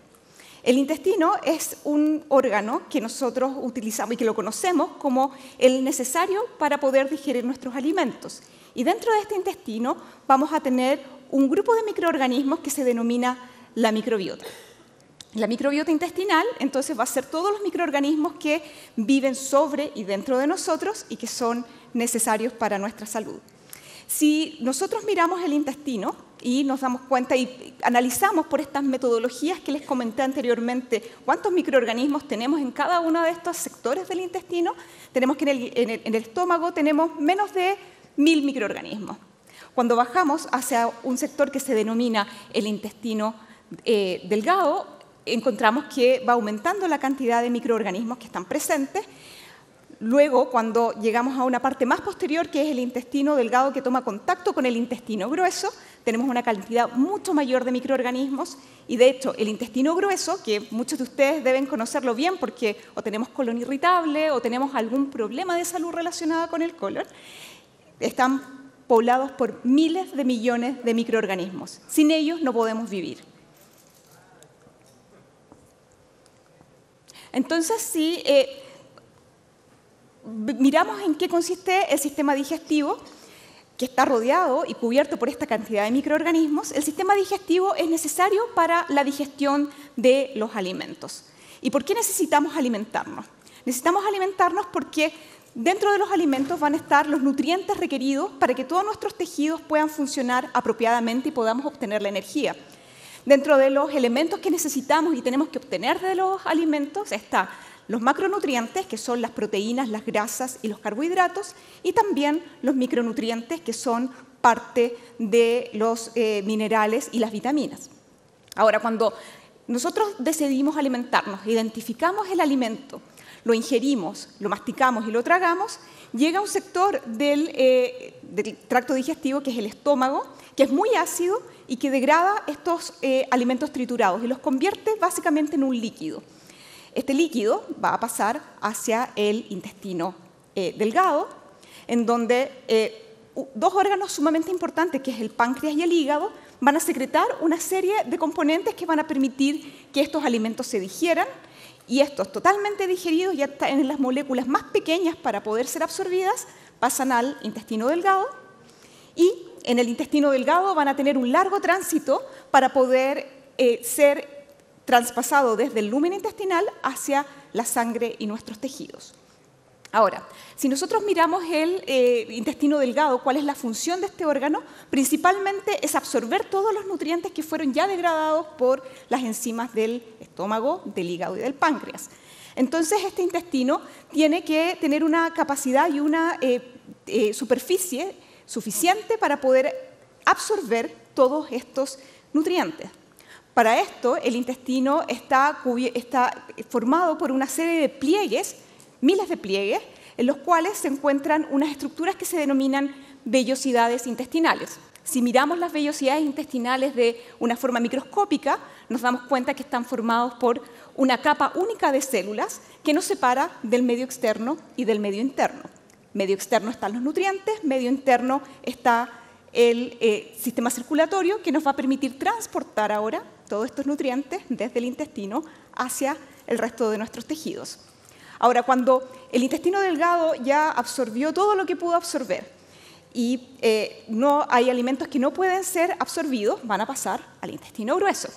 El intestino es un órgano que nosotros utilizamos y que lo conocemos como el necesario para poder digerir nuestros alimentos. Y dentro de este intestino vamos a tener un grupo de microorganismos que se denomina la microbiota. La microbiota intestinal, entonces, va a ser todos los microorganismos que viven sobre y dentro de nosotros y que son necesarios para nuestra salud. Si nosotros miramos el intestino y nos damos cuenta y analizamos por estas metodologías que les comenté anteriormente cuántos microorganismos tenemos en cada uno de estos sectores del intestino, tenemos que en el estómago tenemos menos de 1000 microorganismos. Cuando bajamos hacia un sector que se denomina el intestino delgado, encontramos que va aumentando la cantidad de microorganismos que están presentes. Luego, cuando llegamos a una parte más posterior, que es el intestino delgado que toma contacto con el intestino grueso, tenemos una cantidad mucho mayor de microorganismos y, de hecho, el intestino grueso, que muchos de ustedes deben conocerlo bien porque o tenemos colon irritable o tenemos algún problema de salud relacionado con el colon, están poblados por miles de millones de microorganismos. Sin ellos no podemos vivir. Entonces, si miramos en qué consiste el sistema digestivo, que está rodeado y cubierto por esta cantidad de microorganismos, el sistema digestivo es necesario para la digestión de los alimentos. ¿Y por qué necesitamos alimentarnos? Necesitamos alimentarnos porque dentro de los alimentos van a estar los nutrientes requeridos para que todos nuestros tejidos puedan funcionar apropiadamente y podamos obtener la energía. Dentro de los elementos que necesitamos y tenemos que obtener de los alimentos está los macronutrientes, que son las proteínas, las grasas y los carbohidratos, y también los micronutrientes, que son parte de los minerales y las vitaminas. Ahora, cuando nosotros decidimos alimentarnos, identificamos el alimento, lo ingerimos, lo masticamos y lo tragamos, llega a un sector del tracto digestivo, que es el estómago, que es muy ácido y que degrada estos alimentos triturados y los convierte básicamente en un líquido. Este líquido va a pasar hacia el intestino delgado, en donde dos órganos sumamente importantes, que es el páncreas y el hígado, van a secretar una serie de componentes que van a permitir que estos alimentos se digieran, y estos totalmente digeridos, ya están en las moléculas más pequeñas para poder ser absorbidas, pasan al intestino delgado, y en el intestino delgado van a tener un largo tránsito para poder ser traspasado desde el lumen intestinal hacia la sangre y nuestros tejidos. Ahora, si nosotros miramos el intestino delgado, ¿cuál es la función de este órgano? Principalmente es absorber todos los nutrientes que fueron ya degradados por las enzimas del estómago, del hígado y del páncreas. Entonces, este intestino tiene que tener una capacidad y una superficie suficiente para poder absorber todos estos nutrientes. Para esto, el intestino está formado por una serie de pliegues, miles de pliegues, en los cuales se encuentran unas estructuras que se denominan vellosidades intestinales. Si miramos las vellosidades intestinales de una forma microscópica, nos damos cuenta que están formados por una capa única de células que nos separa del medio externo y del medio interno. Medio externo están los nutrientes, medio interno está el sistema circulatorio, que nos va a permitir transportar ahora todos estos nutrientes desde el intestino hacia el resto de nuestros tejidos. Ahora, cuando el intestino delgado ya absorbió todo lo que pudo absorber y no hay alimentos que no pueden ser absorbidos, van a pasar al intestino grueso.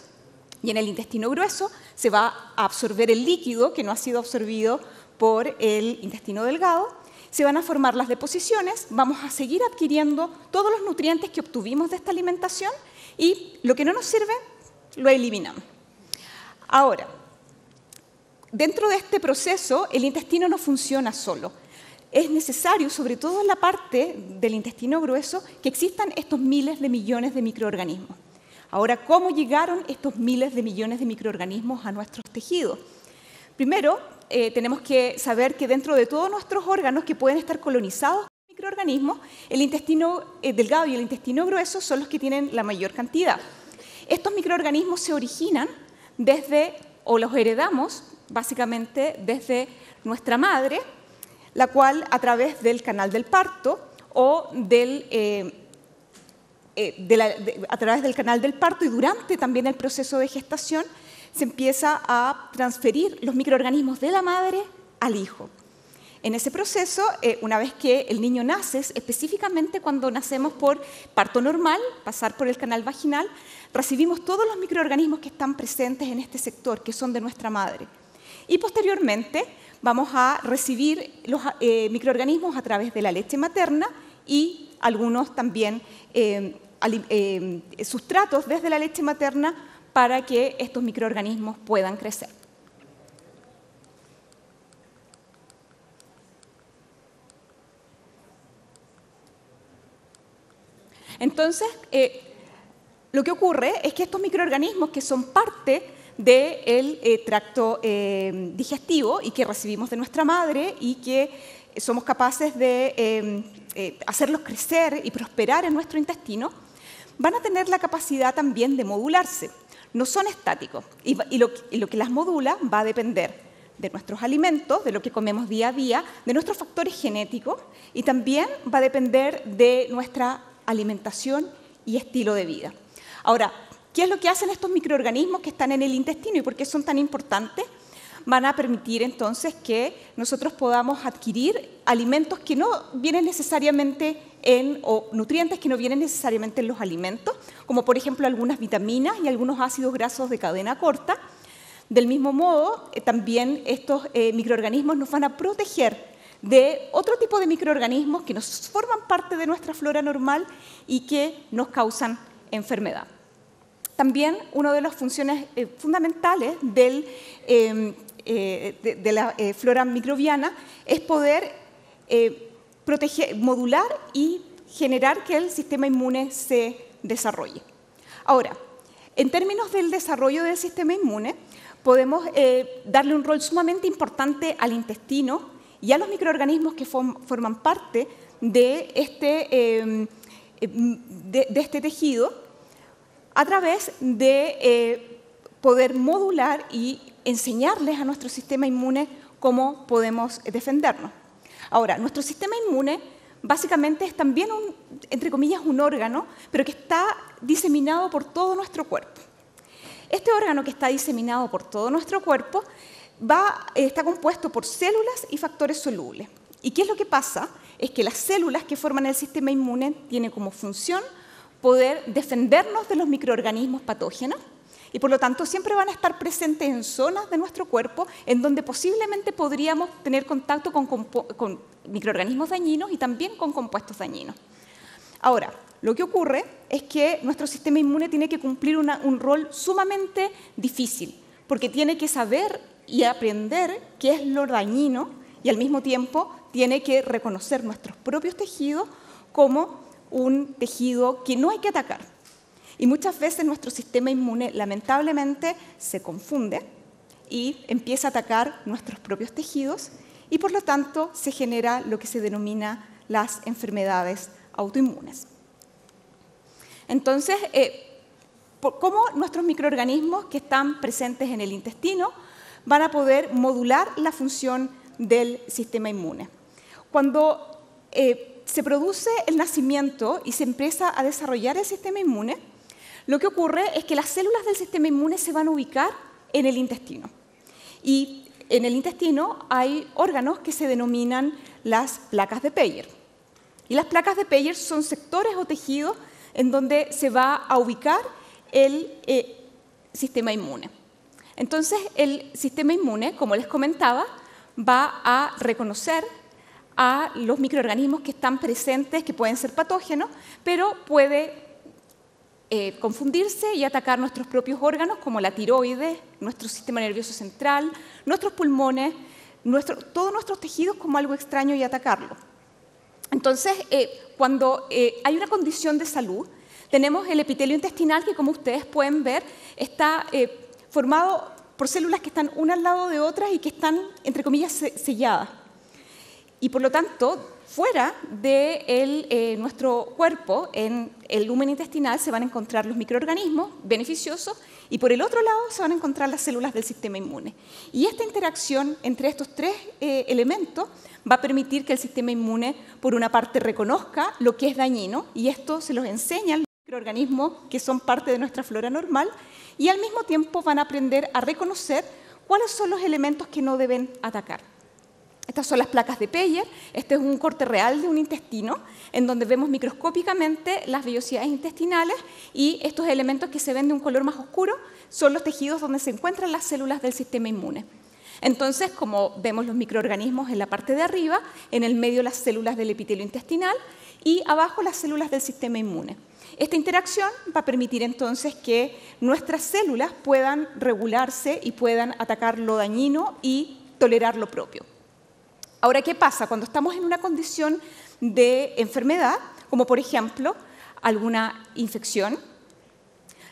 Y en el intestino grueso se va a absorber el líquido que no ha sido absorbido por el intestino delgado, se van a formar las deposiciones, vamos a seguir adquiriendo todos los nutrientes que obtuvimos de esta alimentación y lo que no nos sirve lo eliminamos. Ahora, dentro de este proceso, el intestino no funciona solo. Es necesario, sobre todo en la parte del intestino grueso, que existan estos miles de millones de microorganismos. Ahora, ¿cómo llegaron estos miles de millones de microorganismos a nuestros tejidos? Primero, tenemos que saber que dentro de todos nuestros órganos que pueden estar colonizados por microorganismos, el intestino delgado y el intestino grueso son los que tienen la mayor cantidad. Estos microorganismos se originan o los heredamos básicamente desde nuestra madre, la cual a través del canal del parto o a través del canal del parto y durante también el proceso de gestación se empieza a transferir los microorganismos de la madre al hijo. En ese proceso, una vez que el niño nace, específicamente cuando nacemos por parto normal, pasar por el canal vaginal, recibimos todos los microorganismos que están presentes en este sector, que son de nuestra madre. Y posteriormente vamos a recibir los microorganismos a través de la leche materna y algunos también sustratos desde la leche materna para que estos microorganismos puedan crecer. Entonces, lo que ocurre es que estos microorganismos que son parte del tracto digestivo y que recibimos de nuestra madre y que somos capaces de hacerlos crecer y prosperar en nuestro intestino, van a tener la capacidad también de modularse. No son estáticos y lo que las modula va a depender de nuestros alimentos, de lo que comemos día a día, de nuestros factores genéticos y también va a depender de nuestra alimentación y estilo de vida. Ahora, ¿qué es lo que hacen estos microorganismos que están en el intestino y por qué son tan importantes? Van a permitir entonces que nosotros podamos adquirir alimentos que no vienen necesariamente o nutrientes que no vienen necesariamente en los alimentos, como por ejemplo algunas vitaminas y algunos ácidos grasos de cadena corta. Del mismo modo, también estos microorganismos nos van a proteger de otro tipo de microorganismos que nos forman parte de nuestra flora normal y que nos causan enfermedad. También una de las funciones fundamentales de la flora microbiana es poder modular y generar que el sistema inmune se desarrolle. Ahora, en términos del desarrollo del sistema inmune, podemos darle un rol sumamente importante al intestino y a los microorganismos que forman parte de este tejido a través de poder modular y enseñarles a nuestro sistema inmune cómo podemos defendernos. Ahora, nuestro sistema inmune básicamente es también, entre comillas, un órgano, pero que está diseminado por todo nuestro cuerpo. Este órgano que está diseminado por todo nuestro cuerpo está compuesto por células y factores solubles. ¿Y qué es lo que pasa? Es que las células que forman el sistema inmune tienen como función poder defendernos de los microorganismos patógenos y por lo tanto siempre van a estar presentes en zonas de nuestro cuerpo en donde posiblemente podríamos tener contacto con microorganismos dañinos y también con compuestos dañinos. Ahora, lo que ocurre es que nuestro sistema inmune tiene que cumplir un rol sumamente difícil, porque tiene que saber y aprender qué es lo dañino y al mismo tiempo tiene que reconocer nuestros propios tejidos como un tejido que no hay que atacar. Y muchas veces nuestro sistema inmune lamentablemente se confunde y empieza a atacar nuestros propios tejidos y por lo tanto se genera lo que se denomina las enfermedades autoinmunes. Entonces, ¿cómo nuestros microorganismos que están presentes en el intestino van a poder modular la función del sistema inmune? Cuando se produce el nacimiento y se empieza a desarrollar el sistema inmune, lo que ocurre es que las células del sistema inmune se van a ubicar en el intestino. Y en el intestino hay órganos que se denominan las placas de Peyer. Y las placas de Peyer son sectores o tejidos en donde se va a ubicar el sistema inmune. Entonces, el sistema inmune, como les comentaba, va a reconocer a los microorganismos que están presentes, que pueden ser patógenos, pero puede confundirse y atacar nuestros propios órganos, como la tiroides, nuestro sistema nervioso central, nuestros pulmones, todos nuestros tejidos como algo extraño y atacarlo. Entonces, cuando hay una condición de salud, tenemos el epitelio intestinal que, como ustedes pueden ver, está formado por células que están unas al lado de otras y que están, entre comillas, selladas. Y por lo tanto, fuera de nuestro cuerpo, en el lumen intestinal, se van a encontrar los microorganismos beneficiosos y por el otro lado se van a encontrar las células del sistema inmune. Y esta interacción entre estos tres elementos va a permitir que el sistema inmune, por una parte, reconozca lo que es dañino y esto se los enseñan los microorganismos que son parte de nuestra flora normal y al mismo tiempo van a aprender a reconocer cuáles son los elementos que no deben atacar. Estas son las placas de Peyer. Este es un corte real de un intestino, en donde vemos microscópicamente las vellosidades intestinales y estos elementos que se ven de un color más oscuro son los tejidos donde se encuentran las células del sistema inmune. Entonces, como vemos los microorganismos en la parte de arriba, en el medio las células del epitelio intestinal y abajo las células del sistema inmune. Esta interacción va a permitir entonces que nuestras células puedan regularse y puedan atacar lo dañino y tolerar lo propio. Ahora, ¿qué pasa? Cuando estamos en una condición de enfermedad, como por ejemplo alguna infección,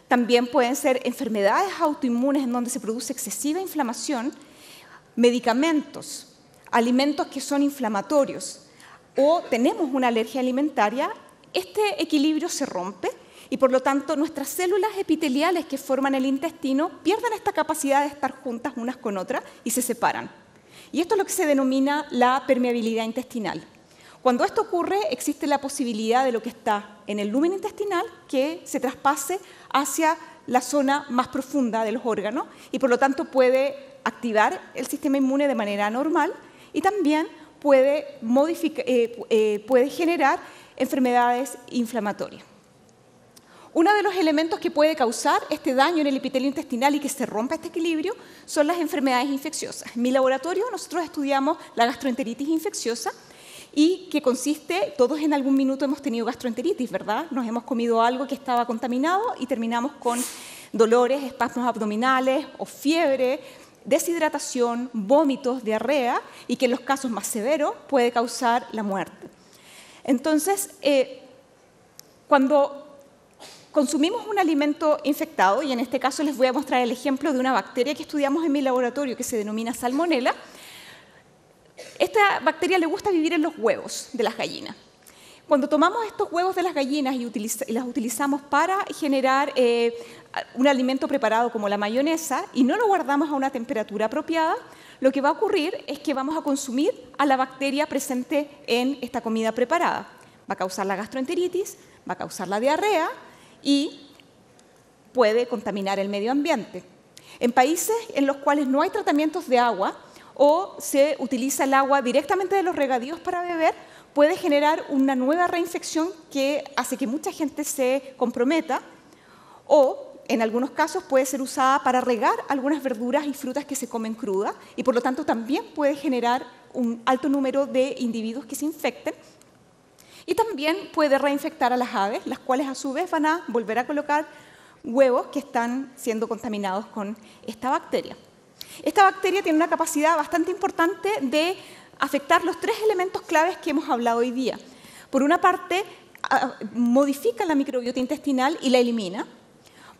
también pueden ser enfermedades autoinmunes en donde se produce excesiva inflamación, medicamentos, alimentos que son inflamatorios o tenemos una alergia alimentaria, este equilibrio se rompe y por lo tanto nuestras células epiteliales que forman el intestino pierden esta capacidad de estar juntas unas con otras y se separan. Y esto es lo que se denomina la permeabilidad intestinal. Cuando esto ocurre, existe la posibilidad de lo que está en el lumen intestinal que se traspase hacia la zona más profunda de los órganos y por lo tanto puede activar el sistema inmune de manera normal y también puede generar enfermedades inflamatorias. Uno de los elementos que puede causar este daño en el epitelio intestinal y que se rompa este equilibrio son las enfermedades infecciosas. En mi laboratorio nosotros estudiamos la gastroenteritis infecciosa y que consiste, todos en algún minuto hemos tenido gastroenteritis, ¿verdad? Nos hemos comido algo que estaba contaminado y terminamos con dolores, espasmos abdominales o fiebre, deshidratación, vómitos, diarrea y que en los casos más severos puede causar la muerte. Entonces, cuando consumimos un alimento infectado, y en este caso les voy a mostrar el ejemplo de una bacteria que estudiamos en mi laboratorio que se denomina Salmonella. Esta bacteria le gusta vivir en los huevos de las gallinas. Cuando tomamos estos huevos de las gallinas y las utilizamos para generar un alimento preparado como la mayonesa y no lo guardamos a una temperatura apropiada, lo que va a ocurrir es que vamos a consumir a la bacteria presente en esta comida preparada. Va a causar la gastroenteritis, va a causar la diarrea y puede contaminar el medio ambiente. En países en los cuales no hay tratamientos de agua o se utiliza el agua directamente de los regadíos para beber, puede generar una nueva reinfección que hace que mucha gente se comprometa, o en algunos casos puede ser usada para regar algunas verduras y frutas que se comen crudas, y por lo tanto también puede generar un alto número de individuos que se infecten. Y también puede reinfectar a las aves, las cuales a su vez van a volver a colocar huevos que están siendo contaminados con esta bacteria. Esta bacteria tiene una capacidad bastante importante de afectar los tres elementos claves que hemos hablado hoy día. Por una parte, modifica la microbiota intestinal y la elimina.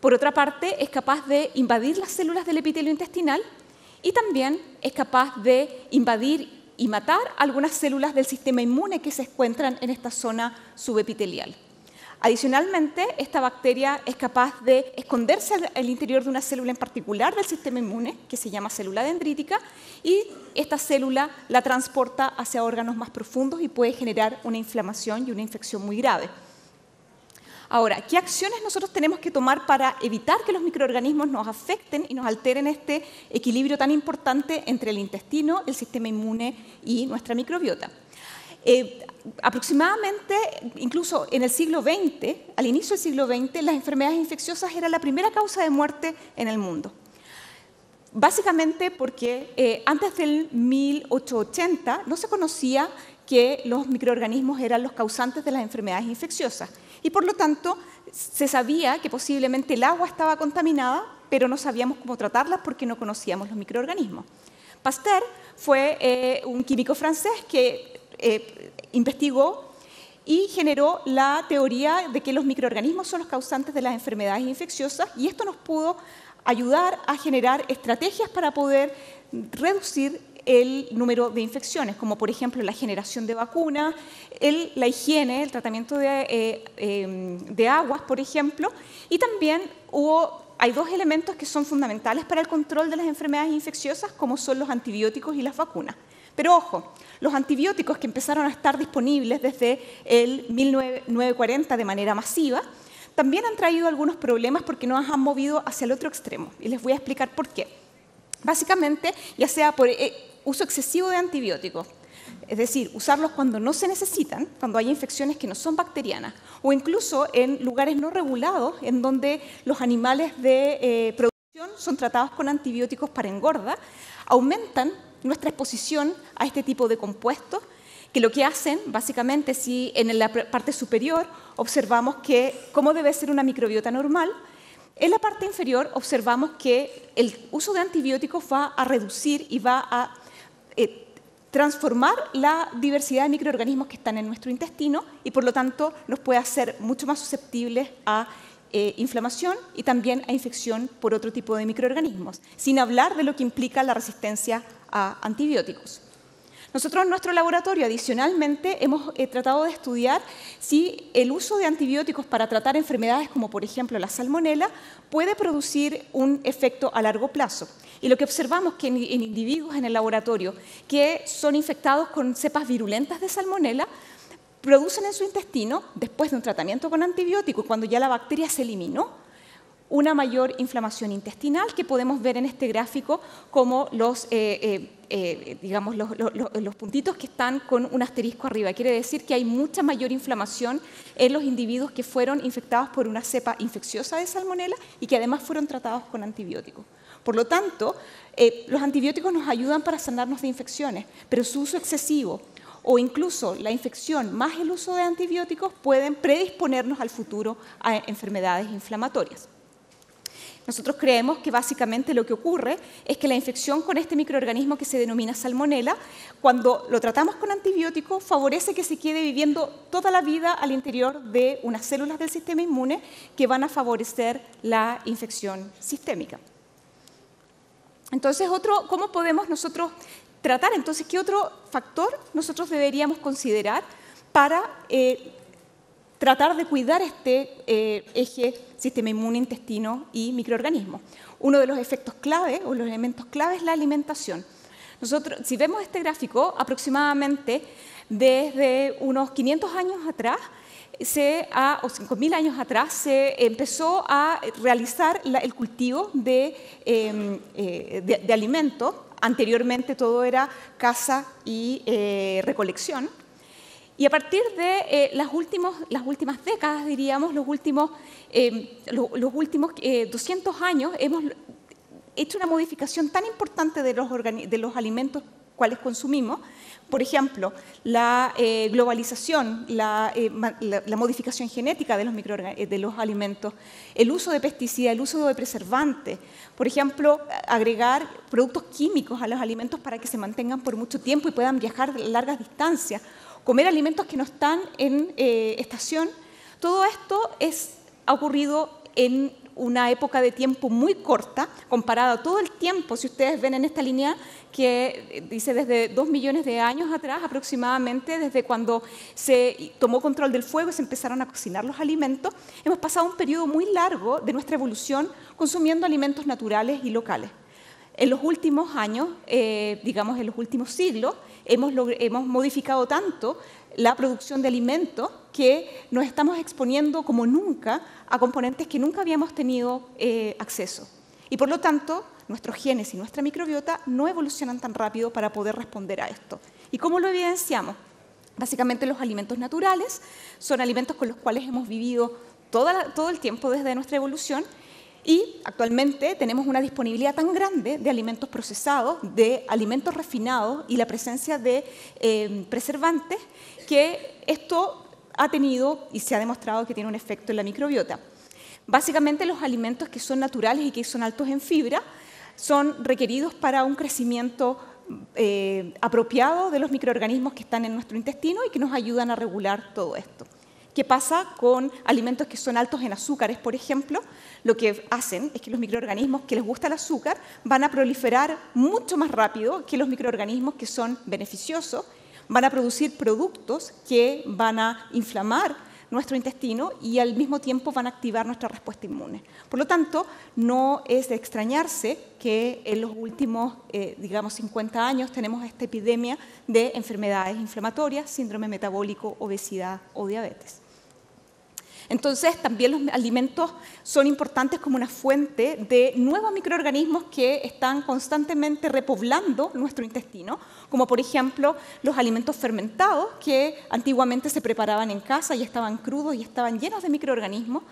Por otra parte, es capaz de invadir las células del epitelio intestinal y también es capaz de invadir y matar algunas células del sistema inmune que se encuentran en esta zona subepitelial. Adicionalmente, esta bacteria es capaz de esconderse al interior de una célula en particular del sistema inmune, que se llama célula dendrítica, y esta célula la transporta hacia órganos más profundos y puede generar una inflamación y una infección muy grave. Ahora, ¿qué acciones nosotros tenemos que tomar para evitar que los microorganismos nos afecten y nos alteren este equilibrio tan importante entre el intestino, el sistema inmune y nuestra microbiota? Aproximadamente, incluso en el siglo XX, al inicio del siglo XX, las enfermedades infecciosas eran la primera causa de muerte en el mundo. Básicamente porque antes del 1880 no se conocía que los microorganismos eran los causantes de las enfermedades infecciosas y por lo tanto se sabía que posiblemente el agua estaba contaminada, pero no sabíamos cómo tratarla porque no conocíamos los microorganismos. Pasteur fue un químico francés que investigó y generó la teoría de que los microorganismos son los causantes de las enfermedades infecciosas, y esto nos pudo ayudar a generar estrategias para poder reducir el número de infecciones, como por ejemplo la generación de vacunas, la higiene, el tratamiento de aguas, por ejemplo, y también hay dos elementos que son fundamentales para el control de las enfermedades infecciosas, como son los antibióticos y las vacunas. Pero ojo, los antibióticos que empezaron a estar disponibles desde el 1940 de manera masiva, también han traído algunos problemas porque nos han movido hacia el otro extremo. Y les voy a explicar por qué. Básicamente, ya sea por uso excesivo de antibióticos, es decir, usarlos cuando no se necesitan, cuando hay infecciones que no son bacterianas, o incluso en lugares no regulados, en donde los animales de producción son tratados con antibióticos para engorda, aumentan nuestra exposición a este tipo de compuestos, que lo que hacen, básicamente, si en la parte superior observamos cómo debe ser una microbiota normal, en la parte inferior observamos que el uso de antibióticos va a reducir y va a transformar la diversidad de microorganismos que están en nuestro intestino y, por lo tanto, nos puede hacer mucho más susceptibles a inflamación y también a infección por otro tipo de microorganismos, sin hablar de lo que implica la resistencia a antibióticos. Nosotros en nuestro laboratorio, adicionalmente, hemos tratado de estudiar si el uso de antibióticos para tratar enfermedades como, por ejemplo, la salmonela, puede producir un efecto a largo plazo. Y lo que observamos es que en individuos en el laboratorio que son infectados con cepas virulentas de salmonela, producen en su intestino, después de un tratamiento con antibióticos, cuando ya la bacteria se eliminó, una mayor inflamación intestinal, que podemos ver en este gráfico como los puntitos que están con un asterisco arriba. Quiere decir que hay mucha mayor inflamación en los individuos que fueron infectados por una cepa infecciosa de salmonela y que además fueron tratados con antibióticos. Por lo tanto, los antibióticos nos ayudan para sanarnos de infecciones, pero su uso excesivo o incluso la infección más el uso de antibióticos pueden predisponernos al futuro a enfermedades inflamatorias. Nosotros creemos que básicamente lo que ocurre es que la infección con este microorganismo que se denomina salmonela, cuando lo tratamos con antibióticos, favorece que se quede viviendo toda la vida al interior de unas células del sistema inmune que van a favorecer la infección sistémica. Entonces, ¿cómo podemos nosotros tratar? Entonces, ¿qué otro factor nosotros deberíamos considerar para tratar de cuidar este eje sistema inmune, intestino y microorganismos? Uno de los efectos clave o los elementos clave es la alimentación. Nosotros, si vemos este gráfico, aproximadamente desde unos 500 años atrás, o 5.000 años atrás, se empezó a realizar el cultivo de alimentos. Anteriormente todo era caza y recolección. Y a partir de las últimas décadas, diríamos, los últimos 200 años, hemos hecho una modificación tan importante de los alimentos cuales consumimos. Por ejemplo, la globalización, la modificación genética de los alimentos, el uso de pesticidas, el uso de preservantes. Por ejemplo, agregar productos químicos a los alimentos para que se mantengan por mucho tiempo y puedan viajar largas distancias. Comer alimentos que no están en estación. Todo esto ha ocurrido en una época de tiempo muy corta, comparado a todo el tiempo, si ustedes ven en esta línea, que dice desde 2 millones de años atrás aproximadamente, desde cuando se tomó control del fuego y se empezaron a cocinar los alimentos, hemos pasado un periodo muy largo de nuestra evolución consumiendo alimentos naturales y locales. En los últimos años, digamos en los últimos siglos, hemos modificado tanto la producción de alimentos que nos estamos exponiendo como nunca a componentes que nunca habíamos tenido acceso. Y por lo tanto, nuestros genes y nuestra microbiota no evolucionan tan rápido para poder responder a esto. ¿Y cómo lo evidenciamos? Básicamente los alimentos naturales son alimentos con los cuales hemos vivido todo el tiempo desde nuestra evolución. Y actualmente tenemos una disponibilidad tan grande de alimentos procesados, de alimentos refinados y la presencia de preservantes, que esto ha tenido y se ha demostrado que tiene un efecto en la microbiota. Básicamente los alimentos que son naturales y que son altos en fibra son requeridos para un crecimiento apropiado de los microorganismos que están en nuestro intestino y que nos ayudan a regular todo esto. ¿Qué pasa con alimentos que son altos en azúcares, por ejemplo? Lo que hacen es que los microorganismos que les gusta el azúcar van a proliferar mucho más rápido que los microorganismos que son beneficiosos, van a producir productos que van a inflamar nuestro intestino y al mismo tiempo van a activar nuestra respuesta inmune. Por lo tanto, no es de extrañarse que en los últimos, digamos, 50 años tenemos esta epidemia de enfermedades inflamatorias, síndrome metabólico, obesidad o diabetes. Entonces, también los alimentos son importantes como una fuente de nuevos microorganismos que están constantemente repoblando nuestro intestino, como por ejemplo los alimentos fermentados que antiguamente se preparaban en casa y estaban crudos y estaban llenos de microorganismos,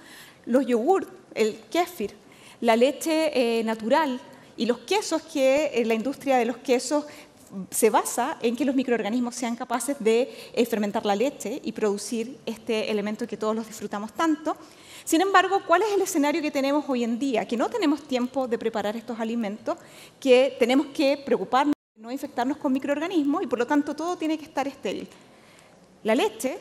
los yogurt, el kéfir, la leche natural y los quesos, que la industria de los quesos se basa en que los microorganismos sean capaces de fermentar la leche y producir este elemento que todos los disfrutamos tanto. Sin embargo, ¿cuál es el escenario que tenemos hoy en día? Que no tenemos tiempo de preparar estos alimentos, que tenemos que preocuparnos de no infectarnos con microorganismos y por lo tanto todo tiene que estar estéril. La leche,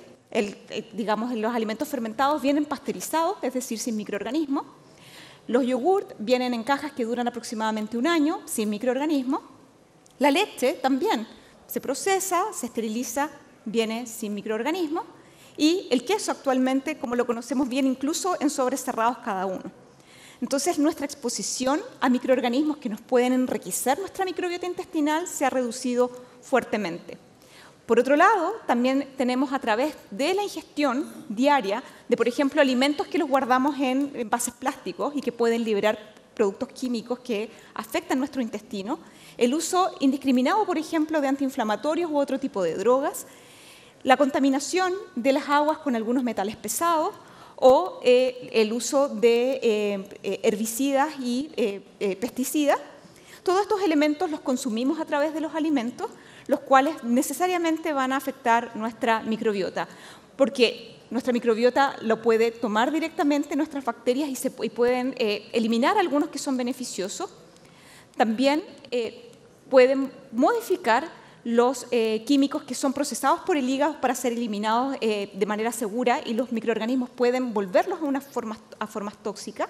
digamos, los alimentos fermentados vienen pasteurizados, es decir, sin microorganismos. Los yogurt vienen en cajas que duran aproximadamente 1 año, sin microorganismos. La leche también se procesa, se esteriliza, viene sin microorganismos y el queso actualmente, como lo conocemos, viene incluso en sobres cerrados cada uno. Entonces, nuestra exposición a microorganismos que nos pueden enriquecer nuestra microbiota intestinal se ha reducido fuertemente. Por otro lado, también tenemos a través de la ingestión diaria de, por ejemplo, alimentos que los guardamos en envases plásticos y que pueden liberar productos químicos que afectan nuestro intestino, el uso indiscriminado, por ejemplo, de antiinflamatorios u otro tipo de drogas, la contaminación de las aguas con algunos metales pesados o el uso de herbicidas y pesticidas. Todos estos elementos los consumimos a través de los alimentos, los cuales necesariamente van a afectar nuestra microbiota, porque nuestra microbiota lo puede tomar directamente nuestras bacterias y pueden eliminar algunos que son beneficiosos. También pueden modificar los químicos que son procesados por el hígado para ser eliminados de manera segura y los microorganismos pueden volverlos a formas tóxicas.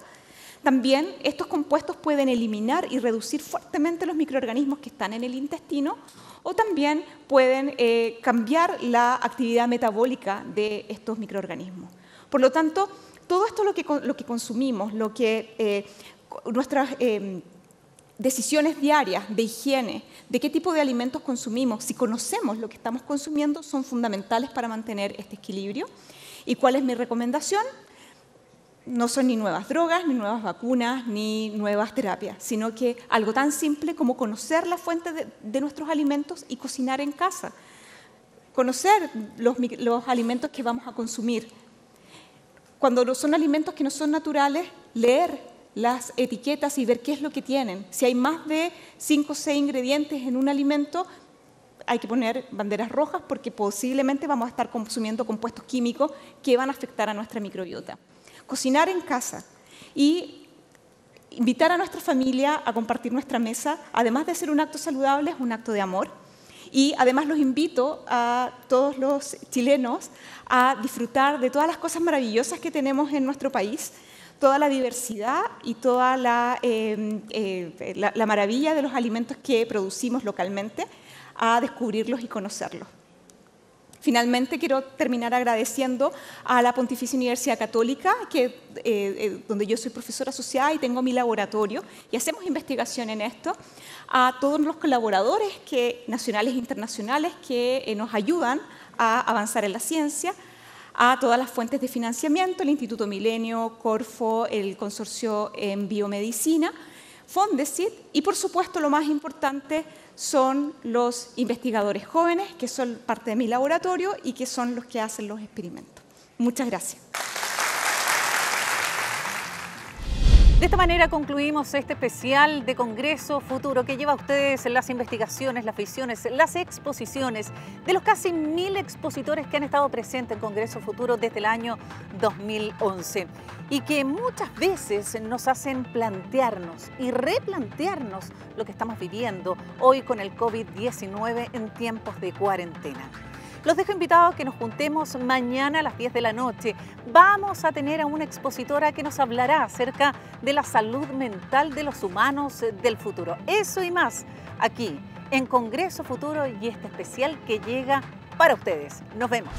También estos compuestos pueden eliminar y reducir fuertemente los microorganismos que están en el intestino o también pueden cambiar la actividad metabólica de estos microorganismos. Por lo tanto, todo esto lo que consumimos, nuestras decisiones diarias de higiene, de qué tipo de alimentos consumimos, si conocemos lo que estamos consumiendo, son fundamentales para mantener este equilibrio. ¿Y cuál es mi recomendación? No son ni nuevas drogas, ni nuevas vacunas, ni nuevas terapias, sino que algo tan simple como conocer la fuente de nuestros alimentos y cocinar en casa. Conocer los alimentos que vamos a consumir. Cuando son alimentos que no son naturales, leer las etiquetas y ver qué es lo que tienen. Si hay más de 5 o 6 ingredientes en un alimento, hay que poner banderas rojas porque posiblemente vamos a estar consumiendo compuestos químicos que van a afectar a nuestra microbiota. Cocinar en casa y invitar a nuestra familia a compartir nuestra mesa, además de ser un acto saludable, es un acto de amor. Y además los invito a todos los chilenos a disfrutar de todas las cosas maravillosas que tenemos en nuestro país, toda la diversidad y toda la maravilla de los alimentos que producimos localmente, a descubrirlos y conocerlos. Finalmente, quiero terminar agradeciendo a la Pontificia Universidad Católica, donde yo soy profesora asociada y tengo mi laboratorio y hacemos investigación en esto, a todos los colaboradores nacionales e internacionales que nos ayudan a avanzar en la ciencia, a todas las fuentes de financiamiento, el Instituto Milenio, Corfo, el Consorcio en Biomedicina, Fondesit y, por supuesto, lo más importante son los investigadores jóvenes, que son parte de mi laboratorio y que son los que hacen los experimentos. Muchas gracias. De esta manera concluimos este especial de Congreso Futuro que lleva a ustedes las investigaciones, las visiones, las exposiciones de los casi 1000 expositores que han estado presentes en Congreso Futuro desde el año 2011 y que muchas veces nos hacen plantearnos y replantearnos lo que estamos viviendo hoy con el COVID-19 en tiempos de cuarentena. Los dejo invitados a que nos juntemos mañana a las 10 de la noche. Vamos a tener a una expositora que nos hablará acerca de la salud mental de los humanos del futuro. Eso y más aquí en Congreso Futuro y este especial que llega para ustedes. Nos vemos.